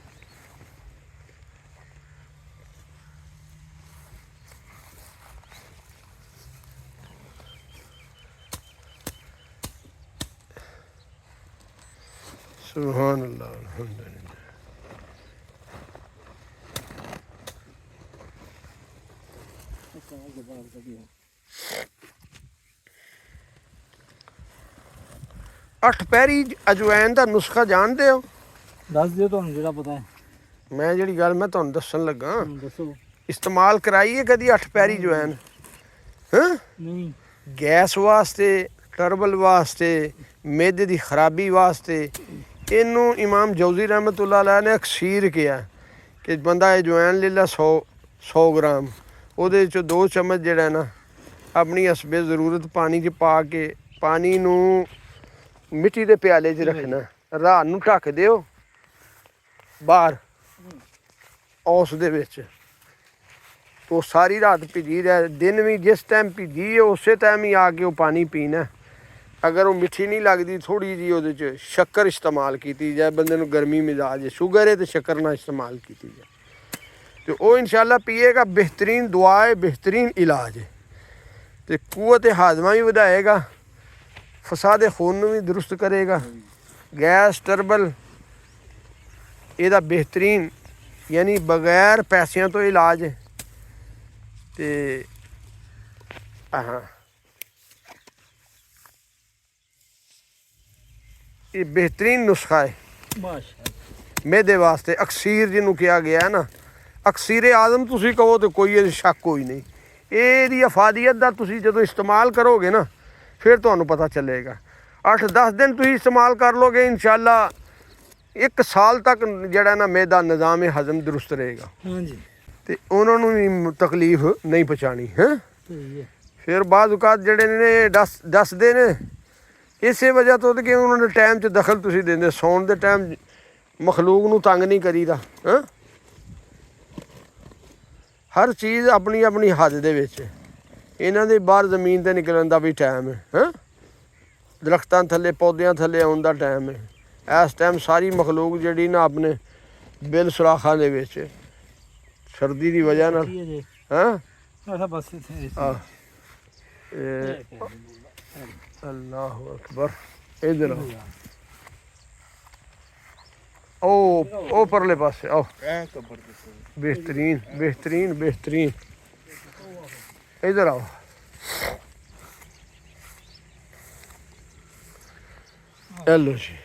ਸੁਭਾਨ ਅੱਲਾਹ, ਅਲਹਮਦੁਲਿल्लाह। ਅੱਠ ਪੈਰੀ ਅਜਵਾਇਨ ਦਾ ਨੁਸਖਾ ਜਾਣਦੇ ਹੋ? दस दियो तो जेड़ा पता है ਮੈਂ ਜਿਹੜੀ ਗੱਲ ਮੈਂ ਤੁਹਾਨੂੰ ਦੱਸਣ ਲੱਗਾ, दसो ਇਸਤੇਮਾਲ ਕਰਾਈਏ ਕਦੀ ਅੱਠ ਪੈਰੀ ਅਜਵਾਇਨ? ਹਾਂ, नहीं ਗੈਸ ਵਾਸਤੇ, ਟਰਬਲ ਵਾਸਤੇ, ਮਿਹਦੇ ਦੀ ਖਰਾਬੀ ਵਾਸਤੇ। ਇਹਨੂੰ ਇਮਾਮ ਜੌਜ਼ੀ ਰਹਿਮਤੁल्लाह ਅਲੈਹ ਨੇ ਅਕਸੀਰ ਕਿਹਾ ਕਿ ਬੰਦਾ ਅਜਵਾਇਨ ਲੈ ਲਾ 100 ਗ੍ਰਾਮ, ਉਹਦੇ 'ਚੋਂ 2 ਚਮਚ ਜਿਹੜਾ ਨਾ ਆਪਣੀ ਹਸਬੇ ਜ਼ਰੂਰਤ ਪਾਣੀ 'ਚ ਪਾ ਕੇ ਪਾਣੀ ਨੂੰ ਮਿੱਟੀ ਦੇ ਪਿਆਲੇ 'ਚ ਰੱਖਣਾ, ਰਾਤ ਨੂੰ ਢੱਕ ਦਿਓ ਬਾਹਰ ਉਸ ਦੇ ਵਿੱਚ। ਉਹ ਸਾਰੀ ਰਾਤ ਭਿੱਜੀ ਰਹੇ, ਦਿਨ ਵੀ ਜਿਸ ਟਾਈਮ ਭਿੱਜੀ ਹੈ ਉਸੇ ਟਾਈਮ ਹੀ ਆ ਕੇ ਉਹ ਪਾਣੀ ਪੀਣਾ। ਅਗਰ ਉਹ ਮਿੱਠੀ ਨਹੀਂ ਲੱਗਦੀ, ਥੋੜ੍ਹੀ ਜਿਹੀ ਉਹਦੇ 'ਚ ਸ਼ੱਕਰ ਇਸਤੇਮਾਲ ਕੀਤੀ ਜਾਏ, ਬੰਦੇ ਨੂੰ ਗਰਮੀ ਮਿਜ਼ਾਜ ਹੈ, ਸ਼ੂਗਰ ਹੈ, ਤੇ ਸ਼ੱਕਰ ਨਾਲ ਇਸਤੇਮਾਲ ਕੀਤੀ ਜਾਏ ਤੇ ਉਹ ਇਨਸ਼ਾਅੱਲਾ ਪੀਏਗਾ। ਬਿਹਤਰੀਨ ਦੁਆ ਹੈ, ਬਿਹਤਰੀਨ ਇਲਾਜ ਹੈ ਤੇ ਕੂਵਤ ਹਾਜ਼ਮਾ ਵੀ ਵਧਾਏਗਾ, ਫਸਾਦ ਖੂਨ ਨੂੰ ਵੀ ਦਰੁਸਤ ਕਰੇਗਾ। ਗੈਸ, ਟਰਬਲ ਇਹਦਾ ਬਿਹਤਰੀਨ ਯਾਨੀ ਬਗੈਰ ਪੈਸਿਆਂ ਤੋਂ ਇਲਾਜ ਹੈ ਤੇ ਹਾਂ ਇਹ ਬਿਹਤਰੀਨ ਨੁਸਖਾ ਹੈ माशाअल्लाह ਮਿਹਦੇ ਵਾਸਤੇ। ਅਕਸੀਰ ਜਿਹਨੂੰ ਕਿਹਾ ਗਿਆ ਨਾ, ਅਕਸੀਰੇ ਆਜ਼ਮ ਤੁਸੀਂ ਕਹੋ ਤਾਂ ਕੋਈ ਇਹਦੇ ਸ਼ੱਕ ਕੋਈ ਨਹੀਂ। ਇਹਦੀ ਅਫਾਦੀਅਤ ਦਾ ਤੁਸੀਂ ਜਦੋਂ ਇਸਤੇਮਾਲ ਕਰੋਗੇ ਨਾ ਫਿਰ ਤੁਹਾਨੂੰ ਪਤਾ ਚੱਲੇਗਾ। 8-10 ਦਿਨ ਤੁਸੀਂ ਇਸਤੇਮਾਲ ਕਰ ਲੋਗੇ, ਇਨਸ਼ਾਅੱਲਾ 1 ਸਾਲ ਤੱਕ ਜਿਹੜਾ ਨਾ ਮਿਹਦਾ ਨਿਜ਼ਾਮ ਹਜ਼ਮ ਦਰੁਸਤ ਰਹੇਗਾ हाँ जी ਤੇ ਉਹਨਾਂ ਨੂੰ ਵੀ ਤਕਲੀਫ ਨਹੀਂ ਪਹੁੰਚਾਣੀ ਹੈ। सही है ਫਿਰ ਬਾਅਦ ਔਕਾਤ ਜਿਹੜੇ ਨੇ ਦੱਸਦੇ ਨੇ ਇਸੇ ਵਜ੍ਹਾ ਤੋਂ ਕਿ ਉਹਨਾਂ ਦੇ ਟਾਈਮ 'ਚ ਦਖਲ ਤੁਸੀਂ ਦਿੰਦੇ, ਸੌਣ ਦੇ ਟਾਈਮ ਮਖਲੂਕ ਨੂੰ ਤੰਗ ਨਹੀਂ ਕਰੀਦਾ। ਹਾਂ, ਹਰ ਚੀਜ਼ ਆਪਣੀ ਆਪਣੀ ਹੱਦ ਦੇ ਵਿੱਚ। ਇਹਨਾਂ ਦੇ ਬਾਹਰ ਜ਼ਮੀਨ 'ਤੇ ਨਿਕਲਣ ਦਾ ਵੀ ਟਾਈਮ ਹੈ। ਹਾਂ, ਦਰਖਤਾਂ ਥੱਲੇ, ਪੌਦਿਆਂ ਥੱਲੇ ਆਉਣ ਦਾ ਟਾਈਮ ਹੈ। ਇਸ ਟਾਈਮ ਸਾਰੀ ਮਖਲੂਕ ਜਿਹੜੀ ਨਾ ਆਪਣੇ ਬਿਲ ਸੁਰਾਖਾਂ ਦੇ ਵਿੱਚ ਸਰਦੀ ਦੀ ਵਜ੍ਹਾ ਨਾਲ। ਹਾਂ ऐसा बस थे ਅੱਲਾਹੁ ਅਕਬਰ। ਇਧਰ ਆਓ, ਉਹ ਪਰਲੇ ਪਾਸੇ ਆਓ। ਇਹ ਕਬਰ ਦੇ ਬਿਹਤਰੀਨ ਬਿਹਤਰੀਨ ਬਿਹਤਰੀਨ। ਇਧਰ ਆਓ। ਹੈਲੋ ਜੀ,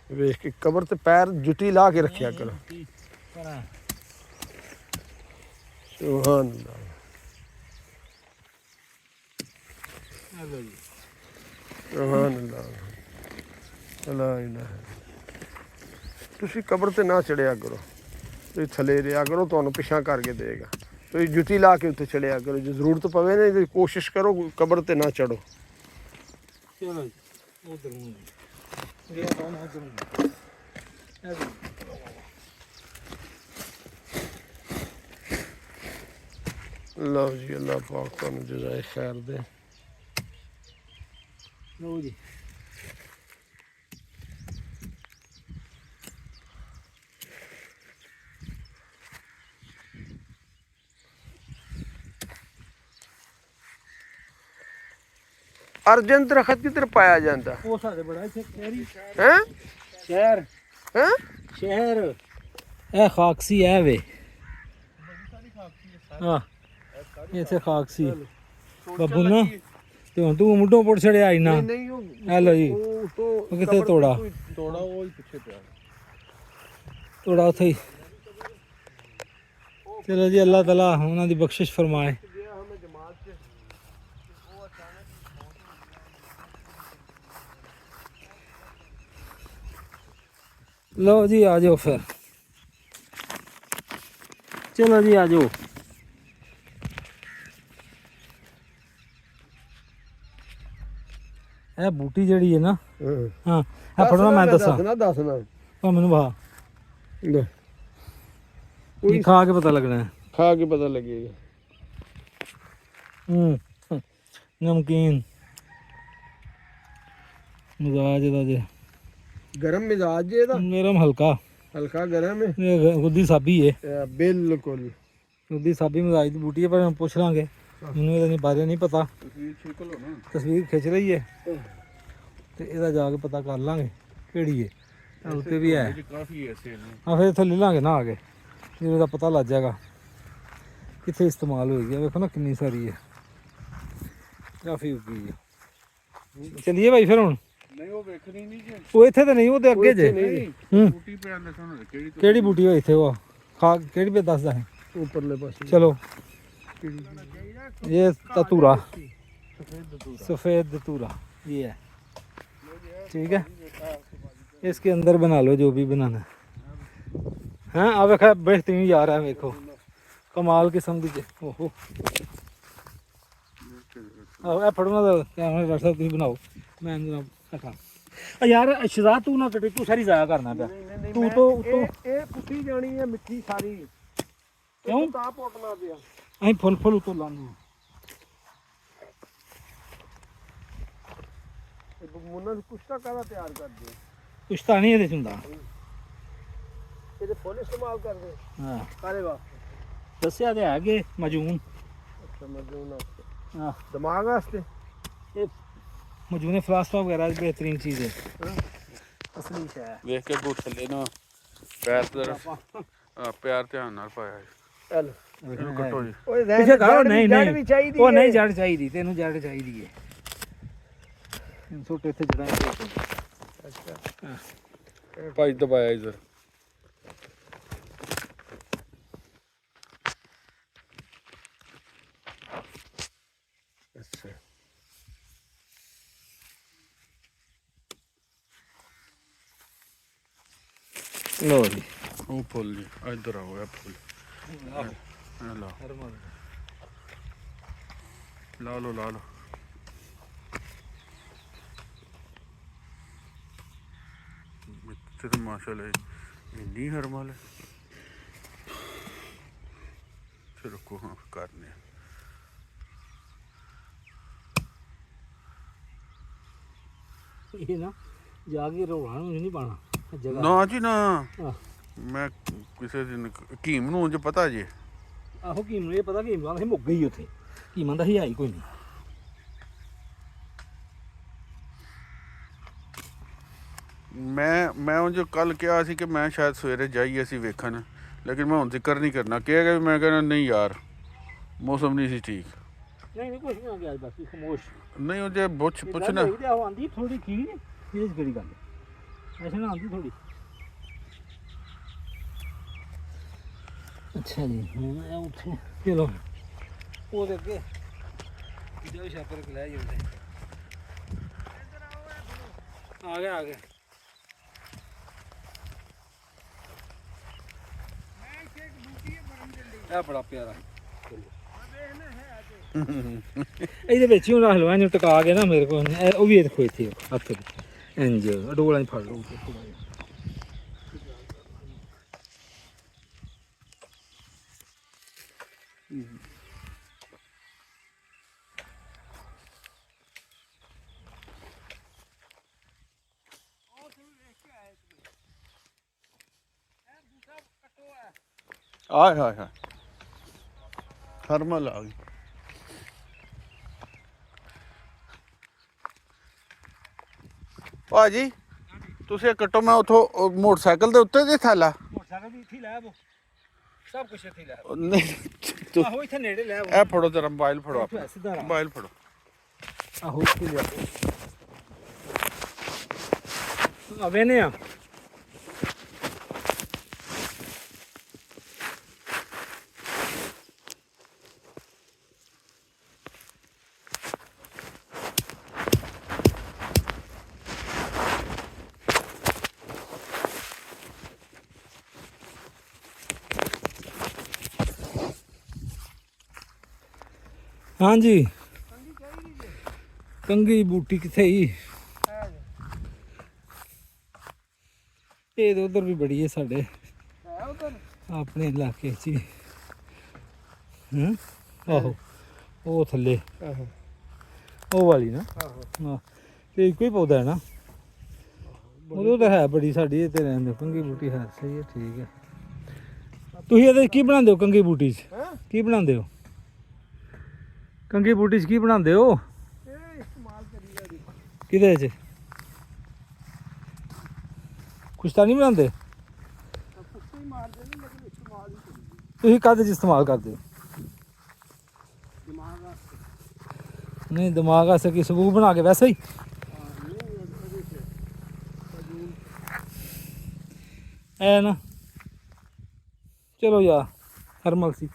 ਵੇਖ ਕੇ ਕਬਰ ਤੇ ਪੈਰ ਜੁੱਤੀ ਲਾ ਕੇ ਰੱਖਿਆ ਕਰੋ। ਸੁਭਾਨ ਅੱਲਾਹ। ਸੁਭਾਨ ਅੱਲਾਹ, ਲਾ ਇਲਾਹਾ। ਤੁਸੀਂ ਕਬਰ ਤੇ ਨਾ ਚੜਿਆ ਕਰੋ, ਤੁਸੀਂ ਥੱਲੇ ਰਿਹਾ ਕਰੋ, ਤੁਹਾਨੂੰ ਪਿਛਾਂ ਕਰਕੇ ਦੇਗਾ। ਤੁਸੀਂ ਜੁੱਤੀ ਲਾ ਕੇ ਉੱਤੇ ਚੜਿਆ ਕਰੋ, ਜੇ ਜ਼ਰੂਰਤ ਪਵੇ ਨਾ ਇਹਦੀ ਕੋਸ਼ਿਸ਼ ਕਰੋ ਕਬਰ ਤੇ ਨਾ ਚੜੋ। चलो जी उधर ये कौन है उधर ਲਓ ਜੀ, ਅੱਲਾਹ ਪਾਕ ਤੁਹਾਨੂੰ ਜਜ਼ਾਏ ਖੈਰ ਦੇ। लो जी ਅਰਜਨ ਦਰਖਤ ਕਿੱਧਰ ਪਾਇਆ ਜਾਂਦਾ वो सारे बड़ा है शहरी ਹੈ? शहर ਹੈ शहर ए खाकसी है वे हां ये से खाकसी बाबू ना ਤੇ ਹੁਣ ਤੂੰ ਮੁੱਢੋਂ ਪੁੱਟ ਛੜਿਆ ਇਨਾ ਨਹੀਂ ਉਹ ਹੈਲੋ ਜੀ ਉਹ ਤੋਂ ਉਹ ਕਿੱਥੇ ਤੋੜਾ ਤੋੜਾ ਉਹ ਹੀ ਪਿੱਛੇ ਪਿਆ। ਤੋੜਾ ਉੱਥੇ ਹੀ ਚਲੋ ਜੀ ਅੱਲਾਹ ਤਾਲਾ ਉਹਨਾਂ ਦੀ ਬਖਸ਼ਿਸ਼ ਫਰਮਾਏ। लो जी आ जाओ फिर, चलो जी आ जाओ। ਇਹ ਬੂਟੀ ਜਿਹੜੀ ਹੈ ਨਾ ਹਾਂ ਇਹ ਫੜਨਾ ਮੈਂ ਦੱਸਾਂ ਦੱਸਣਾ ਉਹ ਮੈਨੂੰ ਵਾ ਲੈ ਇਹ ਖਾ ਕੇ ਪਤਾ ਲੱਗਣਾ ਹੈ। ਖਾ ਕੇ ਪਤਾ ਲੱਗੇਗਾ। ਨਮਕੀਨ ਮਿਜ਼ਾਜ ਦਾ ਜੇ ਗਰਮ ਮਿਜ਼ਾਜ ਜੇ ਇਹਦਾ, ਨਰਮ ਹਲਕਾ ਹਲਕਾ ਗਰਮ ਹੈ। ਗੁੱਦੀ ਸਾਬੀ ਹੈ, ਬਿਲਕੁਲ ਗੁੱਦੀ ਸਾਬੀ ਮਿਜ਼ਾਜ ਦੀ ਬੂਟੀ ਹੈ। ਪਰ ਹੁਣ ਪੁੱਛ ਲਾਂਗੇ, ਮੈਨੂੰ ਇਹਦੇ ਬਾਰੇ ਨਹੀਂ ਪਤਾ। ਤੁਸੀਂ ਛਿਕ ਲਓ ਨਾ। ਤਸਵੀਰ ਖਿੱਚ ਰਹੀ ਹੈ ਤੇ ਇਹਦਾ ਜਾ ਕੇ ਪਤਾ ਕਰ ਲਾਂਗੇ ਕਿਹੜੀ ਹੈ। ਉੱਤੇ ਵੀ ਹੈ, ਕਾਫੀ ਐਸੇ ਨੇ। ਹਾਂ ਫਿਰ ਇੱਥੋਂ ਲੈ ਲਾਂਗੇ ਨਾ ਆ ਕੇ, ਫਿਰ ਉਹਦਾ ਪਤਾ ਲੱਗ ਜਾਏਗਾ ਕਿੱਥੇ ਇਸਤੇਮਾਲ ਹੋਏਗੀ। ਵੇਖੋ ਨਾ ਕਿੰਨੀ ਸਾਰੀ ਹੈ, ਕਾਫੀ ਉੱਗੀ ਹੈ। ਚਲਿਏ ਭਾਈ ਫਿਰ ਹੁਣ। ਨਹੀਂ ਉਹ ਵੇਖਣੀ ਨਹੀਂ ਜੇ। ਉਹ ਇੱਥੇ ਤਾਂ ਨਹੀਂ, ਉਹਦੇ ਅੱਗੇ ਜੇ। ਬੂਟੀ ਪਿਆ ਦੱਸੋ ਕਿਹੜੀ ਕਿਹੜੀ ਬੂਟੀ ਹੋਈ ਇੱਥੇ? ਉਹ ਖਾ ਕਿਹੜੀ ਪੇ ਦੱਸਦਾ ਹੈ ਉੱਪਰਲੇ ਪਾਸੇ। चलो ये ततूरा, सफ़ेद ततूरा ये है, ठीक है। इसके अंदर बना लो जो भी बनाना है। हाँ अब देखा बेहतरीन यार है, देखो कमाल किस्म की। ओहो ਇਹ ਫੜਨਾ ਦਾ ਕੈਮਰਾ ਡਾਕਟਰ ਸਾਹਿਬ ਤੁਸੀਂ ਬਣਾਓ, ਮੈਂ ਜਨਾਬ ਕਟਾ ਯਾਰ। ਸ਼ਜ਼ਾ ਤੂੰ ਨਾ ਕਟੇ, ਤੂੰ ਸਾਰੀ ਜ਼ਾਇਆ ਕਰਨਾ ਪਿਆ। ਤੂੰ ਤੋਂ ਉਤੋਂ ਇਹ ਪੁੱਟੀ ਜਾਣੀ ਹੈ ਮਿੱਠੀ ਸਾਰੀ, ਕਿਉਂ ਤਾਂ ਪੁੱਟਣਾ ਪਿਆ। ਅਸੀਂ ਫੁੱਲ ਫੁੱਲ ਉਤੋਂ ਲਾਉਂਦੇ ਹਾਂ। ਉਹਨਾਂ ਨੂੰ ਕੁਛ ਤਾਂ ਕਾਹਦਾ ਤਿਆਰ ਕਰਦੇ, ਕੁਛ ਤਾਂ ਨਹੀਂ ਇਹਦੇ ਚ ਹੁੰਦਾ। ਇਹਦੇ ਫੁੱਲ ਇਸਤੇਮਾਲ ਕਰਦੇ ਹਾਂ ਕਾਹਦੇ ਵਾਸਤੇ? ਦੱਸਿਆ ਤੇ ਹੈਗੇ ਮਜੂਨ। ਸਮਝੋ ਹਾਂ ਦਿਮਾਗ ਵਾਸਤੇ। ਇਹ ਮਜੂਨੇ ਫਲਾਸਫਾ ਵਗੈਰਾ ਦੀ ਬਿਹਤਰੀਨ ਚੀਜ਼ ਹੈ, ਅਸਲੀ ਸ਼ੈ ਹੈ। ਵੇਖ ਕੇ ਗੋ ਥੱਲੇ ਨਾ ਪੈਰ ਤੇ ਪਿਆਰ ਧਿਆਨ ਨਾਲ ਪਾਇਆ ਹੈ। ਚੱਲ ਇਹਨੂੰ ਕੱਟੋ ਜੀ। ਓਏ ਪਿੱਛੇ ਕਰੋ, ਨਹੀਂ ਜੜ ਵੀ ਚਾਹੀਦੀ ਉਹ ਹੈ। ਨਹੀਂ ਜੜ ਚਾਹੀਦੀ, ਤੈਨੂੰ ਜੜ ਚਾਹੀਦੀ ਹੈ। ਛੋਟੇ ਇੱਥੇ ਜੜਾਂ ਅੱਛਾ ਭਾਈ ਦਬਾਇਆ ਇਧਰ। ਅੱਛਾ ਲੋ ਜੀ। ਉਹ ਫੁੱਲ ਜੀ ਇਧਰ ਆਓ। ਇਹ ਫੁੱਲ ਇਹ ਲਾ ਲਾ ਲਓ ਲਾ ਲਓ। ਤੇ ਮਾਸ਼ਾਅੱਲਾ ਇੰਨੀ ਹਰਮਲ ਹੈ। ਚਲੋ ਕੋ ਹਾਂ ਕਰਨੇ ਇਹ ਨਾ ਜਾ ਕੇ ਰੋਣਾ ਨੂੰ ਨਹੀਂ ਪਾਣਾ ਜਗ੍ਹਾ। ਨਾ ਜੀ ਨਾ। ਆਹ। ਮੈਂ ਕਿਸੇ ਦਿਨ ਹਕੀਮ ਨੂੰ ਉਂਝ ਪਤਾ ਜੇ। ਆਹੋ ਕੀਮ ਨੂੰ ਇਹ ਪਤਾ ਕਿ ਅਸੀਂ ਮੁੱਕ ਗਈ ਉੱਥੇ, ਕੀਮਾਂ ਦਾ ਹੀ ਆਈ ਕੋਈ ਨਹੀਂ। ਮੈਂ ਉਂਝ ਕੱਲ ਕਿਹਾ ਸੀ ਕਿ ਮੈਂ ਸ਼ਾਇਦ ਸਵੇਰੇ ਜਾਈਏ ਅਸੀਂ ਵੇਖਣ, ਲੇਕਿਨ ਮੈਂ ਹੁਣ ਜ਼ਿਕਰ ਨਹੀਂ ਕਰਨਾ। ਕਿਹਾ ਕਿ ਮੈਂ ਕਹਿੰਦਾ ਨਹੀਂ ਯਾਰ ਮੌਸਮ ਨਹੀਂ ਸੀ ਠੀਕ। ਨਹੀਂ ਕੁਛ ਨਹੀਂ ਆ ਗਿਆ, ਬਸ ਖਾਮੋਸ਼। ਨਹੀਂ ਉਹ ਜੇ ਪੁੱਛਣਾ ਉਹ ਆਂਦੀ ਥੋੜੀ ਠੀਕ ਹੈ, ਇਹ ਕਿਹੜੀ ਗੱਲ ਹੈ? ਐਸੇ ਨਾ ਆਂਦੀ ਥੋੜੀ। ਅੱਛਾ ਜੀ ਹੁਣ ਇਹ ਉੱਥੇ ਚਲੋ ਉਹਦੇ ਅੱਗੇ ਜੋ ਛਾਪਰ ਲੈ ਜਾਂਦੇ। ਆ ਗਿਆ ਆ ਗਿਆ। ਇਹ ਬੜਾ ਪਿਆਰਾ ਇਹਦੇ ਵਿੱਚ ਹੀ ਹੁਣ ਹਲਵਾ ਨੂੰ ਟਿਕਾ ਕੇ ਨਾ ਮੇਰੇ ਕੋਲ ਉਹ ਵੀ ਦੇਖੋ ਇੱਥੇ ਹੱਥ ਇੰਜ ਡੋਲਾਂ 'ਚ ਫੜ ਲਓ ਥੋੜਾ ਜਿਹਾ। ਆਏ ਹਾਏ ਹਾਏ ਹਰਮਲ ਆ ਗਈ। ਭਾਜੀ ਤੁਸੀਂ ਇਹ ਕੱਟੋ, ਮੈਂ ਉਥੋਂ ਮੋਟਰਸਾਈਕਲ ਦੇ ਉੱਤੇ ਜੇ ਥਾਲਾ ਮੋਟਰਸਾਈਕਲ ਵੀ ਇੱਥੇ ਲੈ ਆਵੋ, ਸਭ ਕੁਝ ਇੱਥੇ ਲੈ ਆਵੋ। ਨਹੀਂ ਆਹੋ ਇੱਥੇ ਨੇੜੇ ਲੈ ਆਵੋ। ਇਹ ਫੜੋ ਜਰਾ ਮੋਬਾਈਲ ਫੜੋ ਆਪਣਾ, ਸਿੱਧਾ ਰਾ। ਮੋਬਾਈਲ ਫੜੋ। ਆਹੋ ਇੱਥੇ ਲੈ ਆਵੋ। ਆਵੇ ਨੇ ਆ हाँ जी। कंगी बूटी किथे ही ये तो उधर भी बड़ी है साढ़े अपने इलाके च ही। ਹੂੰ ਆਹੋ ਉਹ ਥੱਲੇ ਆਹੋ ਉਹ ਵਾਲੀ ਨਾ ਆਹੋ ਹਾਂ ਤੇ ਇੱਕੋ ਹੀ ਪੌਦਾ ਹੈ ਨਾ ਉਹ ਤਾਂ ਹੈ ਬੜੀ ਸਾਡੀ ਇੱਥੇ ਰਹਿੰਦੇ ਕੰਗੀ ਬੂਟੀ ਹੈ ਸਹੀ ਹੈ ਠੀਕ ਹੈ ਤੁਸੀਂ ਇਹਦੇ 'ਚ ਕੀ ਬਣਾਉਂਦੇ ਹੋ ਕੰਗੀ ਬੂਟੀ 'ਚ ਹੈਂ? ਕੀ ਬਣਾਉਂਦੇ ਹੋ ਕੰਗੀ ਬੂਟੀ 'ਚ ਕੀ ਬਣਾਉਂਦੇ ਹੋ ਇਹ ਇਸਤੇਮਾਲ ਕਰੀਦਾ ਜੀ ਕਿਹਦੇ 'ਚ ਕੁਛ ਤਾਂ ਨਹੀਂ ਬਣਾਉਂਦੇ ਕੁੱਤੇ ਹੀ ਮਾਰਦੇ ਨੇ ਲੇਕਿਨ ਇਸਤੇਮਾਲ ਹੀ ਕਰੀਦਾ ਤੁਸੀਂ ਕਾਹਦੇ 'ਚ ਇਸਤੇਮਾਲ ਕਰਦੇ ਹੋ ਦਿਮਾਗ ਆ ਨਹੀਂ ਦਿਮਾਗ ਵਾਸਤੇ ਕੀ ਸਬੂਤ ਬਣਾ ਕੇ ਵੈਸੇ ਹੀ ਨਹੀਂ ਉਹਦੇ ਚ ਐ ਨਾ ਚਲੋ ਯਾਰ ਥਰਮਲ ਸੀ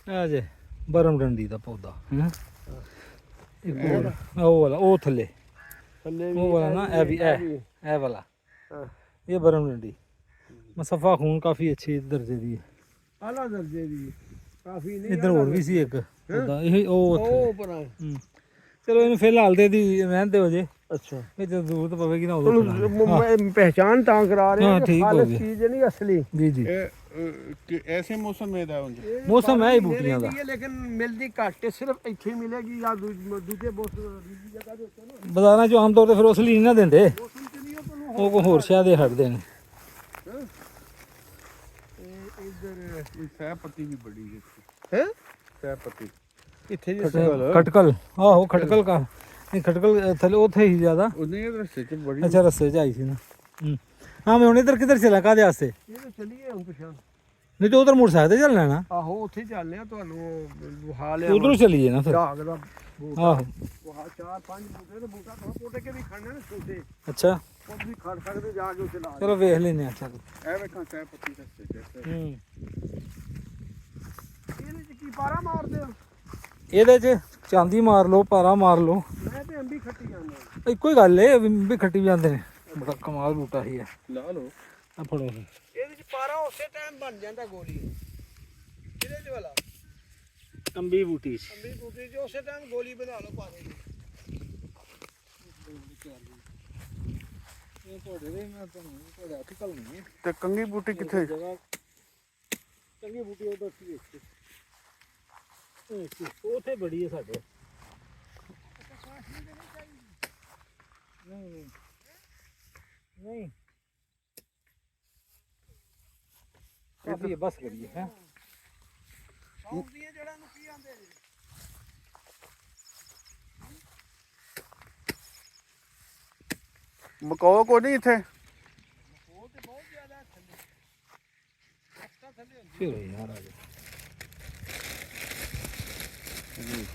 ਆ ਜੇ ਬਰਮ ਡੰਡੀ ਦਾ ਪੌਦਾ ਹੈ ਉਹ ਵਾਲਾ ਉਹ ਥੱਲੇ ਥੱਲੇ ਉਹ ਵਾਲਾ ਨਾ ਇਹ ਵੀ ਇਹ ਵਾਲਾ ਹਾਂ ਇਹ ਬਰਮ ਡੰਡੀ ਮਸਫਾ ਖੂਨ ਕਾਫੀ ਅੱਛੇ ਦਰਜੇ ਦੀ ਹੈ ਆਲਾ ਦਰਜੇ ਦੀ ਕਾਫੀ ਨਹੀਂ ਇੱਧਰ ਹੋਰ ਵੀ ਸੀ ਇੱਕ ਪੌਦਾ ਇਹ ਉਹ ਉੱਥੇ। ਉਹ ਪਰ ਚਲੋ ਇਹਨੂੰ ਫਿਲਹਾਲ ਦੇ ਦੀ ਰਹਿਣ ਦਿਓ ਜੇ ਅੱਛਾ ਇਹ ਜਦੋਂ ਜ਼ਰੂਰਤ ਪਵੇਗੀ ਨਾ ਉਦੋਂ ਖਿਲਾਂਗੇ। ਮੈਂ ਪਹਿਚਾਨ ਤਾਂ ਕਰਾ ਰਿਹਾ ਹਾਂ, ਠੀਕ ਹੋ ਖਾਲਸ ਗਿਆ। ਚੀਜ਼ ਨਹੀਂ ਅਸਲੀ ਜੀ ਜੀ ऐसे मौसम में था उनसे ਮੌਸਮ ਹੈ ਇਹ ਬੂਟੀਆਂ ਦਾ ਲੇਕਿਨ ਮਿਲਦੀ ਘੱਟ ਹੈ ਸਿਰਫ ਇੱਥੇ ਹੀ ਮਿਲੇਗੀ ਜਾਂ ਦੂਜੇ ਬਹੁਤ ਦੂਜੀ ਜਗ੍ਹਾ ਦੇ ਉੱਤੇ ਨਾ ਬਾਜ਼ਾਰਾਂ 'ਚ ਆਮ ਤੌਰ ਤੇ ਫਿਰ ਉਸ ਲਈ ਨਹੀਂ ਨਾ ਦਿੰਦੇ ਮੌਸਮ ਚ ਨਹੀਂ ਉਹ ਤੁਹਾਨੂੰ ਉਹ ਕੋਈ ਹੋਰ ਸ਼ਾਇਦ ਹਟਦੇ ਨੇ ਇਧਰ सह पत्ती भी बड़ी है ਹੈ सह पत्ती ਇੱਥੇ ਜੀ ਖਟਕਲ ਆਹੋ ਖਟਕਲ ਕਾ ਨਹੀਂ ਖਟਕਲ ਥੱਲੇ ਉੱਥੇ ਹੀ ਜ਼ਿਆਦਾ उन्हें ये रस्ते च बड़ी ਅੱਛਾ ਰਸਤੇ 'ਚ ਆਈ ਸੀ ਨਾ ਹਾਂ ਮੈਂ ਹੁਣ ਇੱਧਰ ਕਿੱਧਰ ਚਲਾ ਕਾਹਦੇ ਵਾਸਤੇ ਇਹ ਤਾਂ ਚੱਲੀਏ ਹੁਣ ਪਛਾਣ ਨਹੀਂ ਤੇ ਉਧਰ ਮੋਟਰਸਾਈਕਲ ਤੇ ਚੱਲਣਾ ਨਾ ਆਹੋ ਉੱਥੇ ਚੱਲਦੇ ਆ ਤੁਹਾਨੂੰ ਵਹਾ ਲਿਆ ਉਧਰੋਂ ਚੱਲੀਏ ਨਾ ਫਿਰ ਝਾਗ ਦਾ ਬੂਟਾ ਆਹੋ ਵਹਾ 4-5 ਬੂਟੇ ਤੇ ਬੂਟਾ ਥੋੜਾ ਪੋਟੇ ਕੇ ਵੀ ਖੜਨੇ ਨੇ ਛੋਟੇ ਅੱਛਾ ਉਹ ਵੀ ਖੜ ਸਕਦੇ ਜਾ ਕੇ ਉੱਥੇ ਲਾ ਚਲੋ ਵੇਖ ਲੈਨੇ ਆ ਚੱਲ ऐ वेखा सह पत्ती रस्ते च ਇਹਦੇ ਚ ਕੀ ਪਾਰਾ ਮਾਰਦੇ ਹੋ ਇਹਦੇ 'ਚ ਚਾਂਦੀ ਮਾਰ ਲਓ ਪਾਰਾ ਮਾਰ ਲਓ ਮੈਂ ਤੇ ਅੰਬੀ ਖੱਟੀ ਜਾਂਦਾ ਇੱਕੋ ਹੀ ਗੱਲ ਏ ਵੀ ਖੱਟੀ ਵੀ ਜਾਂਦੇ ਨੇ ਬੜਾ ਕਮਾਲ ਬੂਟਾ ਹੀ ਹੈ ला लो ਆ ਫੜੋ ਇਹਦੇ ਚ ਪਾਰਾ ਉਸੇ ਟਾਈਮ ਬਣ ਜਾਂਦਾ ਗੋਲੀ ਇਹਦੇ ਚ ਵਾਲਾ ਅੰਬੀ ਬੂਟੀ ਅੰਬੀ ਬੂਟੀ ਚ ਉਸੇ ਟਾਈਮ ਗੋਲੀ ਬਣਾ ਲਓ ਪਾਰੇ ਦੀ ਇਹ ਤੁਹਾਡੇ ਦੇ ਮੈਂ ਤੁਹਾਨੂੰ ਤੁਹਾਡਾ ਆਰਟੀਕਲ ਨਹੀਂ ਹੈ ते कंगी बूटी किथे ਜਗ੍ਹਾ ਚੰਗੀ ਬੂਟੀ ਉਧਰ ਸੀ ਇੱਥੇ ਉੱਥੇ ਬੜੀ ਹੈ ਸਾਡੇ ਨਹੀਂ ਨਹੀਂ ਕਾਫੀ ਹੈ ਬਸ ਕਰੀਏ ਹੈ ਸੌਂਫ ਦੀਆਂ ਜੜਾਂ ਨੂੰ ਕੀ ਆਂਦੇ ਜੀ मकाओ को नहीं इथे ਉਹ ਤੇ ਬਹੁਤ ਜ਼ਿਆਦਾ ਥੱਲੇ ਰਸਤਾ ਥੱਲੇ ਚਲੋ ਯਾਰ ਆ ਜਾ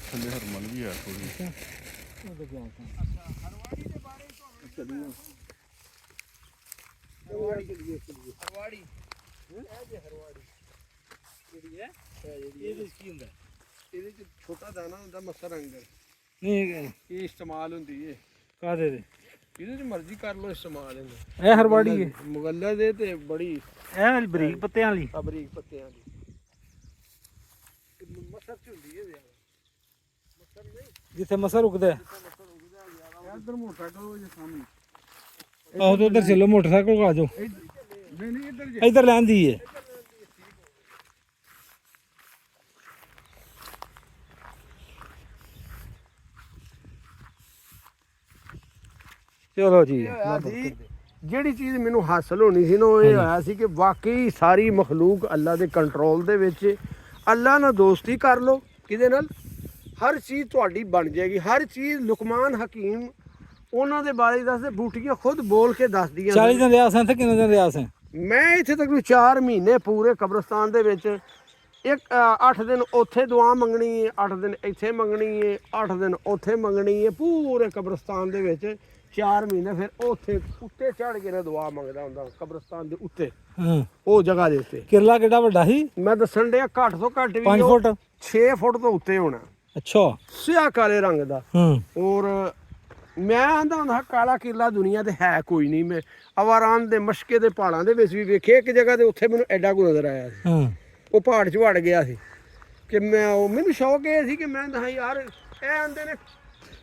थल्ले हरमल भी है थोड़ी ਉਹ ਤਾਂ ਗਿਆ ਤਾਂ ਹਰਵਾੜੀ ਦੇ ਬਾਰੇ ਤੁਹਾਨੂੰ ਹਰਵਾੜੀ ਇਹ ਜੇ ਹਰਵਾੜੀ ਜਿਹੜੀ ਹੈ ਇਹਦੇ ਕੀ ਹੁੰਦਾ ਇਹਦੇ ਚ ਛੋਟਾ ਦਾਣਾ ਹੁੰਦਾ ਮਸਰ ਅੰਗਰ ਨਹੀਂ ਇਹ ਇਸਤੇਮਾਲ ਹੁੰਦੀ ਏ ਕਾਦੇ ਦੇ ਇਹਦੇ ਚ ਮਰਜ਼ੀ ਕਰ ਲੋ ਇਸਤੇਮਾਲ ਇਹਨੂੰ ਇਹ ਹਰਵਾੜੀ ਹੈ ਮੁਗੱਲਾ ਦੇ ਤੇ ਬੜੀ ਇਹ ਬਰੀਕ ਪੱਤਿਆਂ ਵਾਲੀ ਬਰੀਕ ਪੱਤਿਆਂ ਦੀ ਮਸਰ ਚ ਹੁੰਦੀ ਏ ਮਸਰ ਨਹੀਂ ਜਿੱਥੇ ਮਸਰ ਉਗਦਾ ਹੈ इधर मोटरसाइकिल वो जो सामने ਆਹੋ ਤੇ ਉਧਰ ਚੱਲੋ ਮੋਟਰਸਾਈਕਲ ਕੋ ਆ ਜਾਓ नहीं नहीं इधर ਇੱਧਰ ਲੈਂਦੀ ਹੈ ਚਲੋ ਜੀ ਜਿਹੜੀ ਚੀਜ਼ ਮੈਨੂੰ ਹਾਸਲ ਹੋਣੀ ਸੀ ਨਾ ਉਹ ਇਹ ਹੋਇਆ ਸੀ ਕਿ ਵਾਕਈ ਸਾਰੀ ਮਖਲੂਕ ਅੱਲਾ ਦੇ ਕੰਟਰੋਲ ਦੇ ਵਿੱਚ ਹੈ। ਅੱਲਾ ਨਾਲ ਦੋਸਤੀ ਕਰ ਲਓ ਕਿਹਦੇ ਨਾਲ ਹਰ ਚੀਜ਼ ਤੁਹਾਡੀ ਬਣ ਜਾਏਗੀ ਹਰ ਚੀਜ਼ ਲੁਕਮਾਨ ਹਕੀਮ ਉਹਨਾਂ ਦੇ ਬਾਰੇ ਦੱਸਦੇ ਬੂਟੀਆਂ ਖੁਦ ਬੋਲ ਕੇ ਦੱਸਦੀਆਂ 40 ਦਿਨ ਰਿਆਸ ਹੈ ਤੇ ਕਿੰਨੇ ਦਿਨ ਰਿਆਸ ਹੈ ਮੈਂ ਇੱਥੇ ਤੱਕ 4 ਮਹੀਨੇ ਪੂਰੇ ਕਬਰਸਤਾਨ ਦੇ ਵਿੱਚ ਇੱਕ 8 ਦਿਨ ਉੱਥੇ ਦੁਆ ਮੰਗਣੀ ਹੈ 8 ਦਿਨ ਇੱਥੇ ਮੰਗਣੀ ਹੈ 8 ਦਿਨ ਉੱਥੇ ਮੰਗਣੀ ਹੈ ਪੂਰੇ ਕਬਰਸਤਾਨ ਦੇ ਵਿੱਚ 4 ਮਹੀਨੇ ਫਿਰ ਉੱਥੇ ਉੱਤੇ ਚੜ ਕੇ ਨਾ ਦੁਆ ਮੰਗਦਾ ਹੁੰਦਾ ਕਬਰਸਤਾਨ ਦੇ ਉੱਤੇ ਹਾਂ ਉਹ ਜਗ੍ਹਾ ਦੇ ਉੱਤੇ ਕਿਰਲਾ ਕਿੱਡਾ ਵੱਡਾ ਸੀ ਮੈਂ ਦੱਸਣ ਡਿਆ ਘੱਟ ਤੋਂ ਘੱਟ ਵੀ 5 ਫੁੱਟ 6 ਫੁੱਟ ਤੋਂ ਉੱਤੇ ਹੋਣਾ ਅੱਛਾ ਸਿਆਹ ਕਾਲੇ ਰੰਗ ਦਾ ਹਾਂ ਔਰ ਮੈਂ ਆਂਦਾ ਹੁੰਦਾ ਕਾਲਾ ਕਿਰਲਾ ਦੁਨੀਆ ਤੇ ਹੈ ਕੋਈ ਨਹੀਂ ਮੈਂ ਅਵਾਰਾਨ ਦੇ ਮਸ਼ਕੇ ਦੇ ਪਹਾੜਾਂ ਦੇ ਵਿੱਚ ਵੀ ਵੇਖੇ ਇੱਕ ਜਗ੍ਹਾ ਤੇ ਉੱਥੇ ਮੈਨੂੰ ਐਡਾ ਕੋ ਨਜ਼ਰ ਆਇਆ ਸੀ ਹਾਂ ਉਹ ਪਹਾੜ 'ਚ ਵੜ ਗਿਆ ਸੀ ਕਿ ਮੈਂ ਉਹ ਮੈਨੂੰ ਸ਼ੌਕ ਇਹ ਸੀ ਕਿ ਮੈਂ ਤਾਂ ਯਾਰ ਇਹ ਆਂਦੇ ਨੇ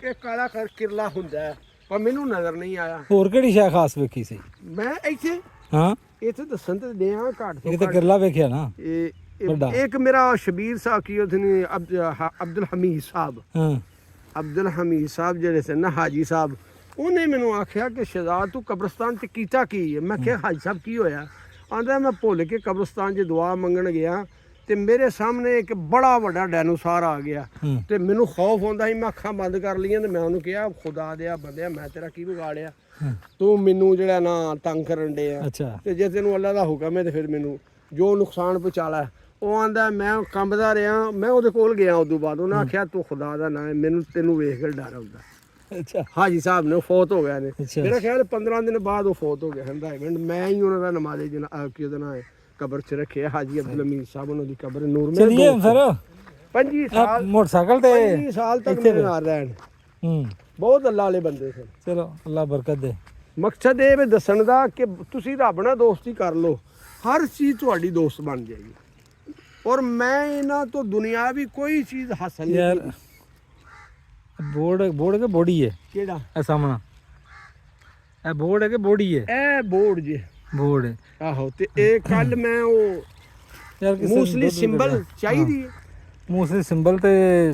ਕਿ ਕਾਲਾ ਕਿਰਲਾ ਹੁੰਦਾ ਹੈ, ਪਰ ਮੈਨੂੰ ਨਜ਼ਰ ਨਹੀਂ ਆਇਆ। ਹੋਰ ਕਿਹੜੀ ਸ਼ੈ ਖਾਸ ਵੇਖੀ ਸੀ ਮੈਂ ਇੱਥੇ ਹਾਂ ਇੱਥੇ ਦੱਸਣ ਤੇ ਦਿਆਂ ਘੱਟ ਤੋਂ ਇੱਕ ਤਾਂ ਘੱਟ ਕਿਰਲਾ ਵੇਖਿਆ ਨਾ ਵੱਡਾ। ਇੱਕ ਮੇਰਾ ਸ਼ਬੀਰ ਸਾਹਿਬ ਕੀ ਉਹਦੇ ਨੇ ਅਬਦੁਲ ਹਮੀਦ ਸਾਹਿਬ, ਹਾਂ ਅਬਦੁਲ ਹਮੀਦ ਸਾਹਿਬ ਜਿਹੜੇ ਸਨ ਨਾ ਹਾਜੀ ਸਾਹਿਬ, ਉਹਨੇ ਮੈਨੂੰ ਆਖਿਆ ਕਿ ਸ਼ਹਜ਼ਾਦ ਤੂੰ ਕਬਰਸਤਾਨ 'ਚ ਕੀਤਾ ਕੀ ਹੈ? ਮੈਂ ਕਿਹਾ ਹਾਜੀ ਸਾਹਿਬ ਕੀ ਹੋਇਆ? ਆਂਦਾ ਮੈਂ ਭੁੱਲ ਕੇ ਕਬਰਸਤਾਨ 'ਚ ਦੁਆ ਮੰਗਣ ਗਿਆ ਤੇ ਮੇਰੇ ਸਾਹਮਣੇ ਇੱਕ ਬੜਾ ਵੱਡਾ ਡਾਇਨੋਸਾਰ ਆ ਗਿਆ ਹੂੰ। ਤੇ ਮੈਨੂੰ ਖੌਫ ਹੁੰਦਾ ਸੀ। ਮੈਂ ਅੱਖਾਂ ਬੰਦ ਕਰ ਲਈਆਂ ਤੇ ਮੈਂ ਉਹਨੂੰ ਕਿਹਾ ਖੁਦਾ ਦਿਆ ਬੰਦਿਆ ਮੈਂ ਤੇਰਾ ਕੀ ਵਿਗਾੜਿਆ, ਤੂੰ ਮੈਨੂੰ ਜਿਹੜਾ ਨਾ ਤੰਗ ਕਰਨ ਡਿਆ, ਅੱਛਾ ਤੇ ਜੇ ਤੈਨੂੰ ਅੱਲਾ ਦਾ ਹੁਕਮ ਹੈ ਤੇ ਫਿਰ ਮੈਨੂੰ ਜੋ ਨੁਕਸਾਨ ਪਹੁੰਚਾ ਲੈ। ਉਹ ਆਂਦਾ ਮੈਂ ਕੰਬਦਾ ਰਿਹਾ, ਮੈਂ ਉਹਦੇ ਕੋਲ ਗਿਆ। ਉਦੋਂ ਬਾਅਦ ਉਹਨੇ ਆਖਿਆ ਤੂੰ ਖੁਦਾ ਦਾ ਨਾਂ ਹੈ, ਮੈਨੂੰ ਤੈਨੂੰ ਵੇਖ ਕੇ ਡਰ ਆਉਂਦਾ। ਅੱਛਾ ਹਾਜੀ ਸਾਹਿਬ ਨੇ ਫੌਤ ਹੋ ਗਏ ਨੇ, ਅੱਛਾ। ਮੇਰਾ ਖਿਆਲ 15 ਦਿਨ ਬਾਅਦ ਉਹ ਫੌਤ ਹੋ ਗਏ ਹਨ। ਮੈਂ ਹੀ ਉਹਨਾਂ ਦਾ ਨਮਾਜ਼ੇ ਕੀ ਉਹਦਾ ਨਾਂ ਹੈ ਕਬਰ 'ਚ ਰੱਖਿਆ, ਹਾਜੀ ਅਬਦੁਲ ਹਮੀਦ ਸਾਹਿਬ, ਉਹਨਾਂ ਦੀ ਕਬਰ ਨੂਰ ਮਹਿਲ। ਚਲਿਏ ਫਿਰ 25 ਸਾਲ ਮੋਟਰਸਾਈਕਲ ਤੇ 25 ਸਾਲ ਤੱਕ ਮੇਰੇ ਨਾਲ ਰਹਿਣ। ਹੂੰ ਬਹੁਤ ਅੱਲਾ ਵਾਲੇ ਬੰਦੇ ਸਨ। ਚਲੋ ਅੱਲਾ ਬਰਕਤ ਦੇ। ਮਕਸਦ ਇਹ ਵੀ ਦੱਸਣ ਦਾ ਕਿ ਤੁਸੀਂ ਰੱਬ ਨਾਲ ਦੋਸਤੀ ਕਰ ਲਓ, ਹਰ ਚੀਜ਼ ਤੁਹਾਡੀ ਦੋਸਤ ਬਣ ਜਾਏਗੀ। ਔਰ ਮੈਂ ਇਹਨਾਂ ਤੋਂ ਦੁਨਿਆਵੀ ਕੋਈ ਚੀਜ਼ ਹਾਸਲ ਨਹੀਂ ਯਾਰ ਕੀਤੀ। ਬੋਰਡ ਕੇ ਬੋਡੀ ਹੈ ਕਿਹੜਾ ਇਹ ਸਾਹਮਣਾ? ਇਹ ਬੋਰਡ ਹੈ ਕਿ ਬੋਡੀ ਹੈ? ਇਹ ਬੋਰਡ ਜੇ ਬੋਰਡ ਹੈ ਆਹੋ। ਤੇ ਇਹ ਕੱਲ ਮੈਂ ਉਹ ਯਾਰ ਕਿਸੇ ਨੂੰ ਮੂਸਲੀ ਦੁੱਧ ਸਿੰਬਲ ਵਗੈਰਾ- ਚਾਹੀਦੀ ਹੈ। ਮੂਸਲੀ ਸਿੰਬਲ ਤੇ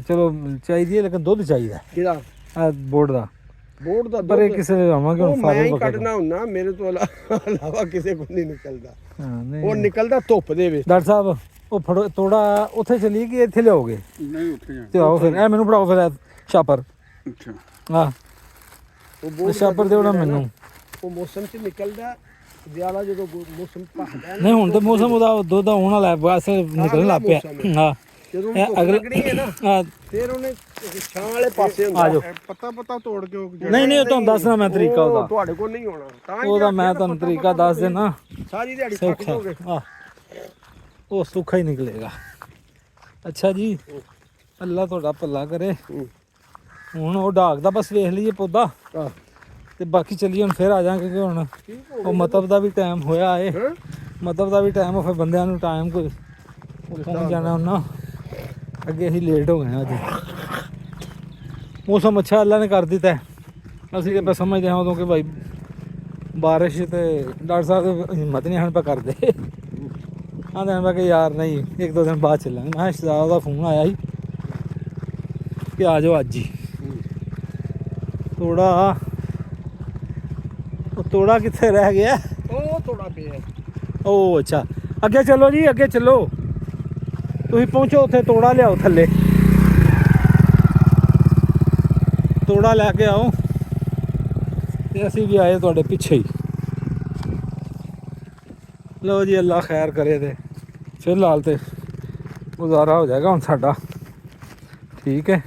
ਚਲੋ ਚਾਹੀਦੀ ਹੈ, ਲੇਕਿਨ ਦੁੱਧ ਚਾਹੀਦਾ ਕਿਹਦਾ? ਆ ਬੋਰਡ ਦਾ। ਬੋਰਡ ਦਾ ਪਰ ਇਹ ਦੁੱਧ ਕਿਸੇ ਦੇ ਆਵਾਂਗੇ ਉਹ ਹੁਣ ਮੈਂ ਫਾਰਮ ਹੀ ਪਕੜ ਕੱਢਣਾ ਹੁੰਨਾ, ਮੇਰੇ ਤੋਂ ਇਲਾਵਾ ਕਿਸੇ ਕੋਲ ਨਹੀਂ ਨਿਕਲਦਾ। ਹਾਂ ਨਹੀਂ ਉਹ ਨਿਕਲਦਾ ਧੁੱਪ ਦੇ ਵਿੱਚ। ਡਾਕਟਰ ਸਾਹਿਬ ਉਹ ਫੜੋ ਤੋੜਾ ਉੱਥੇ ਚਲੀ ਕਿ ਇੱਥੇ ਲਿਆਓਗੇ? ਨਹੀਂ ਉੱਥੇ ਜਾ। ਤੇ ਆਓ ਫਿਰ ਇਹ ਮੈਨੂੰ ਫੜਾਓ ਫਿਰ ਇਹ ਛਾਪਰ। ਅੱਛਾ ਹਾਂ ਉਹ ਬੋਰਡ ਛਾਪਰ ਦਿਓ ਨਾ ਮੈਨੂੰ। ਉਹ ਮੌਸਮ 'ਚ ਨਿਕਲਦਾ ਜ਼ਿਆਦਾ, ਜਦੋਂ ਮੌਸਮ ਭਖਦਾ ਹੈ ਨਾ, ਨਹੀਂ ਹੁਣ ਤੇ ਮੌਸਮ ਉਹਦਾ ਦੁੱਧ ਆਉਣ ਵਾਲਾ ਹੈ, ਬਸ ਨਿਕਲਣ ਲੱਗ ਪਿਆ। ਹਾਂ ਜਦੋਂ ਇਹ ਧੁੱਪ ਅਗਲੇ ਲੱਗਣੀ ਹੈ ਨਾ ਹਾਂ ਫਿਰ ਉਹਨੇ ਛਾਂ ਵਾਲੇ ਪਾਸੇ ਹੁੰਦਾ। ਆ ਜਾਓ। ਪਤਾ ਤੋੜ ਕੇ ਉਹ ਨਹੀਂ ਨਹੀਂ ਉਹ ਤੁਹਾਨੂੰ ਦੱਸਣਾ ਮੈਂ ਤਰੀਕਾ ਉਹ ਉਹਦਾ। ਤੁਹਾਡੇ ਕੋਲ ਨਹੀਂ ਹੋਣਾ, ਤਾਂ ਹੀ ਉਹਦਾ ਆਖਿਆ ਮੈਂ ਨਾ ਤੁਹਾਨੂੰ ਪਤਾ ਤਰੀਕਾ ਦੱਸ ਤੁਸੀਂ ਦੇਣਾ, ਸਾਰੀ ਦਿਹਾੜੀ ਥੱਕ ਸੌਖਾ। ਜਾਓਗੇ। ਆਹ ਉਹ ਸੌਖਾ ਹੀ ਨਿਕਲੇਗਾ। ਅੱਛਾ ਜੀ ਅੱਲਾ ਤੁਹਾਡਾ ਭਲਾ ਕਰੇ। ਹੁਣ ਉਹ ਡਾਕ ਦਾ ਬਸ ਵੇਖ ਲਈਏ ਪੌਦਾ ਆਹ ਤੇ ਬਾਕੀ ਚੱਲੀਏ ਹੁਣ ਫਿਰ ਆ ਜਾਾਂਗੇ ਕਿ ਹੁਣ ਠੀਕ ਹੋ ਉਹ ਮਤਲਬ ਦਾ ਵੀ ਟਾਈਮ ਹੋਇਆ ਏ। ਗਿਆ। ਮਤਲਬ ਦਾ ਵੀ ਟਾਈਮ ਫਿਰ ਬੰਦਿਆਂ ਨੂੰ ਟਾਈਮ ਕੋਈ ਉਹ ਪਹੁੰਚ ਜਾਣਾ ਉਹਨਾਂ ਅੱਗੇ ਅਸੀਂ ਲੇਟ ਹੋ ਗਏ ਹਾਂ ਅੱਜ। ਮੌਸਮ ਅੱਛਾ ਅੱਲਾ ਨੇ ਕਰ ਦਿੱਤਾ ਹੈ। ਅਸੀਂ ਤਾਂ ਬਸ ਸਮਝਦੇ ਹਾਂ ਉਦੋਂ ਕਿ ਭਾਈ ਬਾਰਿਸ਼ ਤੇ ਡਾਕਟਰ ਸਾਹਿਬ ਹਿੰਮਤ ਨਹੀਂ ਹਨ ਪਾ ਕਰਦੇ। ਆਂਦੇ ਹਨ ਕਿ ਯਾਰ ਨਹੀਂ ਇੱਕ ਦੋ ਦਿਨ ਬਾਅਦ ਚੱਲਾਂਗੇ। ਮੈਂ ਸ਼ਹਜ਼ਾਦ ਦਾ ਫੋਨ ਆਇਆ ਸੀ ਕਿ ਆ ਜਾਓ ਅੱਜ ਹੀ। ਤੋੜਾ ਉਹ ਤੋੜਾ ਕਿੱਥੇ ਰਹਿ ਗਿਆ? ਉਹ ਥੋੜਾ ਪਿਆ। ਉਹ ਅੱਛਾ ਅੱਗੇ ਚੱਲੋ ਜੀ ਅੱਗੇ ਚੱਲੋ। ਤੁਸੀਂ ਪਹੁੰਚੋ ਉੱਥੇ ਤੋੜਾ ਲਿਆਓ ਥੱਲੇ। ਤੋੜਾ ਲੈ ਕੇ ਆਓ ਤੇ ਅਸੀਂ ਵੀ ਆਏ ਤੁਹਾਡੇ ਪਿੱਛੇ ਹੀ। ਲਓ ਜੀ ਅੱਲਾ ਖੈਰ ਕਰੇ ਤੇ ਫਿਲਹਾਲ ਤੇ ਗੁਜ਼ਾਰਾ ਹੋ ਜਾਏਗਾ ਹੁਣ ਸਾਡਾ। ਠੀਕ ਹੈ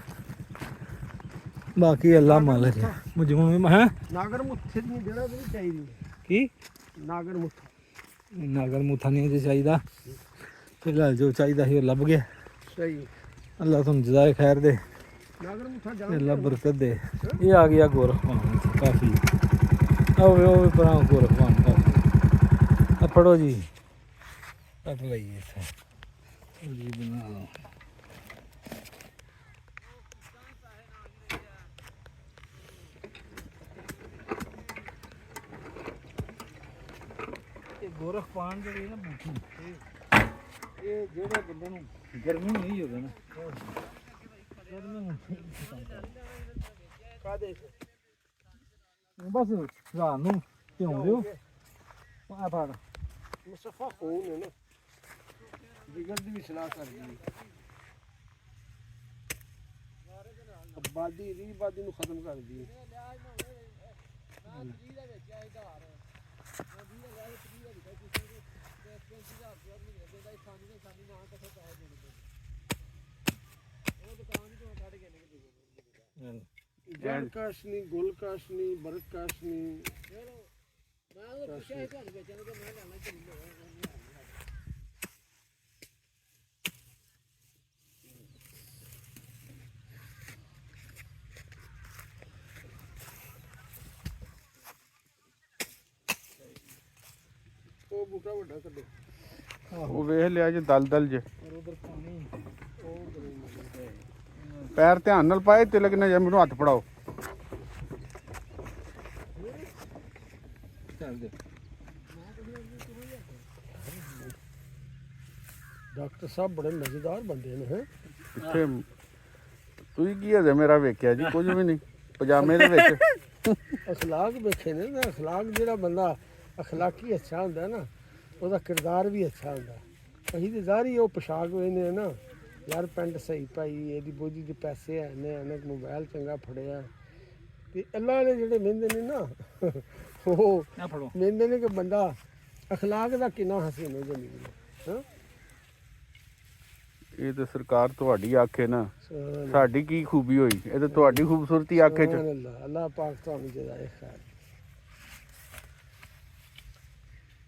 ਬਾਕੀ ਅੱਲਾ ਮਾਲਕ ਹੈ। ਮਜਮੂਨ ਵੀ ਹੈ ਨਾਗਰ ਮੁੱਥੇ ਦੀਆਂ ਜੜ੍ਹਾਂ ਵੀ ਨਹੀਂ ਚਾਹੀਦੀ। ਕੀ ਨਾਗਰ ਮੁੱਠਾ ਨਾਗਰ ਮੁੱਠਾ ਨਹੀਂ ਜੇ ਚਾਹੀਦਾ। ਫਿਲਹਾਲ ਜੋ ਚਾਹੀਦਾ ਸੀ ਉਹ ਲੱਭ ਗਿਆ। ਸਹੀ। ਅੱਲਾ ਤੁਹਾਨੂੰ ਜਜ਼ਾਏ ਖੈਰ ਦੇ, ਨਾਗਰ ਮੁੱਠਾ ਅੱਲਾ ਬਰਕਤ ਦੇ। ਇਹ ਆ ਗਿਆ ਗੋਰਖਵਾਨ ਕਾਫੀ। ਉਹ ਵੀ ਪਰਾਂ ਗੋਰਖਵਾਨ ਕਾਫੀ। ਆ ਫੜੋ ਜੀ ਕੱਟ ਲਈਏ ਇੱਥੇ ਜੀ ਬਣਾ ਲਓ। ਇਹ ਗੋਰਖਵਾਨ ਜਿਹੜੀ ਨਾ ਬੂਟੀ ਇਹ ਜਿਹੜੇ ਬੰਦੇ ਨੂੰ ਗਰਮੀ ਨਹੀਂ ਹੋਵੇ ਨਾ ਗਰਮੀ ਨੂੰ ਕਾਦੇ ਬਸ ਰਾਤ ਨੂੰ ਭਿਉਂ ਦਿਓ ਆ ਫੜ। ਮੁਸਫਾ ਖੂਨ ਹੈ ਨਾ, ਜਿਗਰ ਦੀ ਵੀ ਸਲਾਹ ਕਰਦੀ ਹੈ। ਆਬਾਦੀ ਰੀ ਆਬਾਦੀ ਨੂੰ ਖਤਮ ਕਰਦੀ ਹੈ। ਜੜ ਕਾਸ਼ਨੀ, ਗੁਲ ਕਾਸ਼ਨੀ, ਬਰਕ ਕਾਸ਼ਨੀ। ਉਹ ਬੂਟਾ ਵੱਡਾ ਕੱਢੋ। ਉਹ ਵੇਖ ਲਿਆ ਜੇ ਦਲ ਜੇ ਉਧਰ ਪਾਣੀ ਪੈਰ ਧਿਆਨ ਨਾਲ ਪਾਏ ਤਿਲਕ ਨਾ ਜਾ। ਮੈਨੂੰ ਹੱਥ ਫੜਾਓ। ਚੱਲ ਦੇ ਡਾਕਟਰ ਸਾਹਿਬ ਬੜੇ ਮਜ਼ੇਦਾਰ ਬੰਦੇ ਨੇ ਹੈ। ਕਿੱਥੇ ਤੁਸੀਂ ਕੀ ਹਜੇ ਮੇਰਾ ਵੇਖਿਆ ਜੀ? ਕੁਝ ਵੀ ਨਹੀਂ, ਪਜਾਮੇ ਦੇ ਵਿੱਚ। ਅਖਲਾਕ ਵੇਖੇ ਨੇ ਨਾ, ਅਖਲਾਕ ਜਿਹੜਾ ਬੰਦਾ ਅਖਲਾਕੀ ਅੱਛਾ ਹੁੰਦਾ ਨਾ ਉਹਦਾ ਕਿਰਦਾਰ ਵੀ ਅੱਛਾ ਹੁੰਦਾ। ਅਸੀਂ ਤੇ ਜ਼ਾਹਰੀ ਉਹ ਪੋਸ਼ਾਕ ਵੇਖਦੇ ਨਾ, ਯਾਰ ਪੈਂਟ ਸਹੀ ਪਾਈ, ਇਹਦੀ ਬੋਝੀ ਦੇ ਪੈਸੇ ਹੈ ਨੇ, ਇਹਨੇ ਮੋਬਾਈਲ ਚੰਗਾ ਫੜਿਆ, ਤੇ ਅੱਲਾ ਵਾਲੇ ਜਿਹੜੇ ਮਹਿੰਦੇ ਨੇ ਨਾ ਉਹ ਮਹਿੰਦੇ ਨੇ ਕਿ ਬੰਦਾ ਅਖਲਾਕ ਦਾ ਕਿੰਨਾ ਹਸੀਨ ਹੋ ਜਾਂਦੀ ਹੈ। ਇਹ ਤਾਂ ਸਰਕਾਰ ਤੁਹਾਡੀ ਆਖੇ ਨਾ, ਸਾਡੀ ਕੀ ਖੂਬੀ ਹੋਈ? ਇਹ ਤਾਂ ਤੁਹਾਡੀ ਖੂਬਸੂਰਤੀ ਆਖੇ ਚ। ਅੱਲਾਹ ਪਾਕ ਤੁਹਾਨੂੰ ਜਜ਼ਾਏ ਖੈਰ।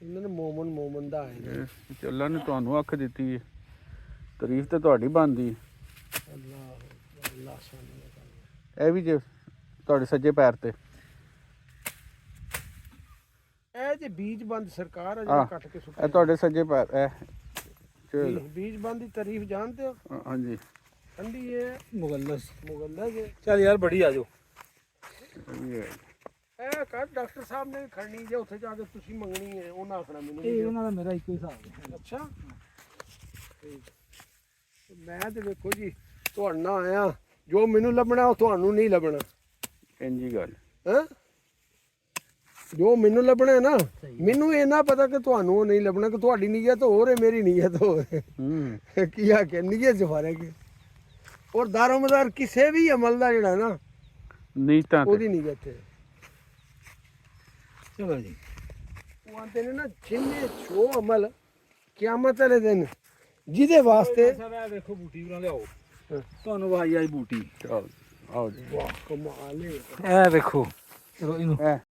ਇਹਨਾਂ ਨੇ ਮੋਮਨ ਦਾ ਆਏ ਅੱਲਾ ਨੇ ਤੁਹਾਨੂੰ ਅੱਖ ਦਿੱਤੀ ਹੈ, ਤਾਰੀਫ ਤੇ ਤੁਹਾਡੀ ਬਣਦੀ ਹੈ। ਅੱਲਾਹ ਇਹ ਵੀ ਜੇ ਤੁਹਾਡੇ ਸੱਜੇ ਪੈਰ ਤੇ ਇਹ ਜੇ ਬੀਜ ਬੰਦ ਸਰਕਾਰ ਆ ਜਿਹੜਾ ਕੱਟ ਕੇ ਇਹ ਸੁੱਟਿਆ, ਤੁਹਾਡੇ ਸੱਜੇ ਪੈਰ ਇਹ ਚਲੋ। ਬੀਜ ਬੰਦ ਦੀ ਤਾਰੀਫ ਜਾਣਦੇ ਹੋ? ਹਾਂਜੀ ਠੰਡੀ ਹੈ मुगल्लस ਹੈ। चल यार बड़ी आ जाओ। ਇਹ ਕਰ ਡਾਕਟਰ ਸਾਹਿਬ ਨੇ ਖੜਨੀ ਜੇ ਉੱਥੇ ਜਾ ਕੇ ਤੁਸੀਂ ਮੰਗਣੀ ਹੈ, ਉਹਨਾਂ ਆਖਣਾ ਮੈਨੂੰ ਇਹ ਉਹਨਾਂ ਦਾ ਮੇਰਾ ਇੱਕੋ ਹਿਸਾਬ ਹੈ। ਅੱਛਾ ਮੈਂ ਤੇ ਵੇਖੋ ਜੀ ਤੁਹਾਡੇ ਨਾਲ ਆਇਆ, ਜੋ ਮੈਨੂੰ ਲੱਭਣਾ ਉਹ ਤੁਹਾਨੂੰ ਨਹੀਂ ਲੱਭਣਾ ਇੰਜੀ ਗੱਲ। ਹੈ ਜੋ ਮੈਨੂੰ ਲੱਭਣਾ ਹੈ ਨਾ, ਮੈਨੂੰ ਇਹਨਾਂ ਪਤਾ ਕਿ ਤੁਹਾਨੂੰ ਉਹ ਨਹੀਂ ਲੱਭਣਾ, ਕਿ ਤੁਹਾਡੀ ਨੀਅਤ ਹੋਰ ਹੈ, ਮੇਰੀ ਨੀਅਤ ਹੋਰ ਹੈ। ਕੀ ਆ ਕਿ ਨੀਅਤ ਚ ਫਰਕ ਹੈ। ਔਰ ਦਾਰੋਮਦਾਰ ਕਿਸੇ ਵੀ ਅਮਲ ਦਾ ਜਿਹੜਾ ਨਾ ਨੀਤਾਂ ਉਹਦੀ ਨੀਅਤ ਹੈ। चलो जी ਉਹ ਆਂਦੇ ਨੇ ਨਾ ਜਿੰਨੇ ਛੋ ਅਮਲ ਕਿਆਮਤ ਵਾਲੇ ਦਿਨ ਜਿਹਦੇ ਵਾਸਤੇ ਸਰ ਇਹ ਦੇਖੋ ਬੂਟੀ ਬਣਾ ਲਿਆਓ, ਤੁਹਾਨੂੰ ਵਾਈ ਆਈ ਬੂਟੀ। ਚਲ ਆਓ ਜੀ। ਵਾਹ ਕਮਾਲ ਹੈ। ਇਹ ਵੇਖੋ ਚਲੋ ਇਹਨੂੰ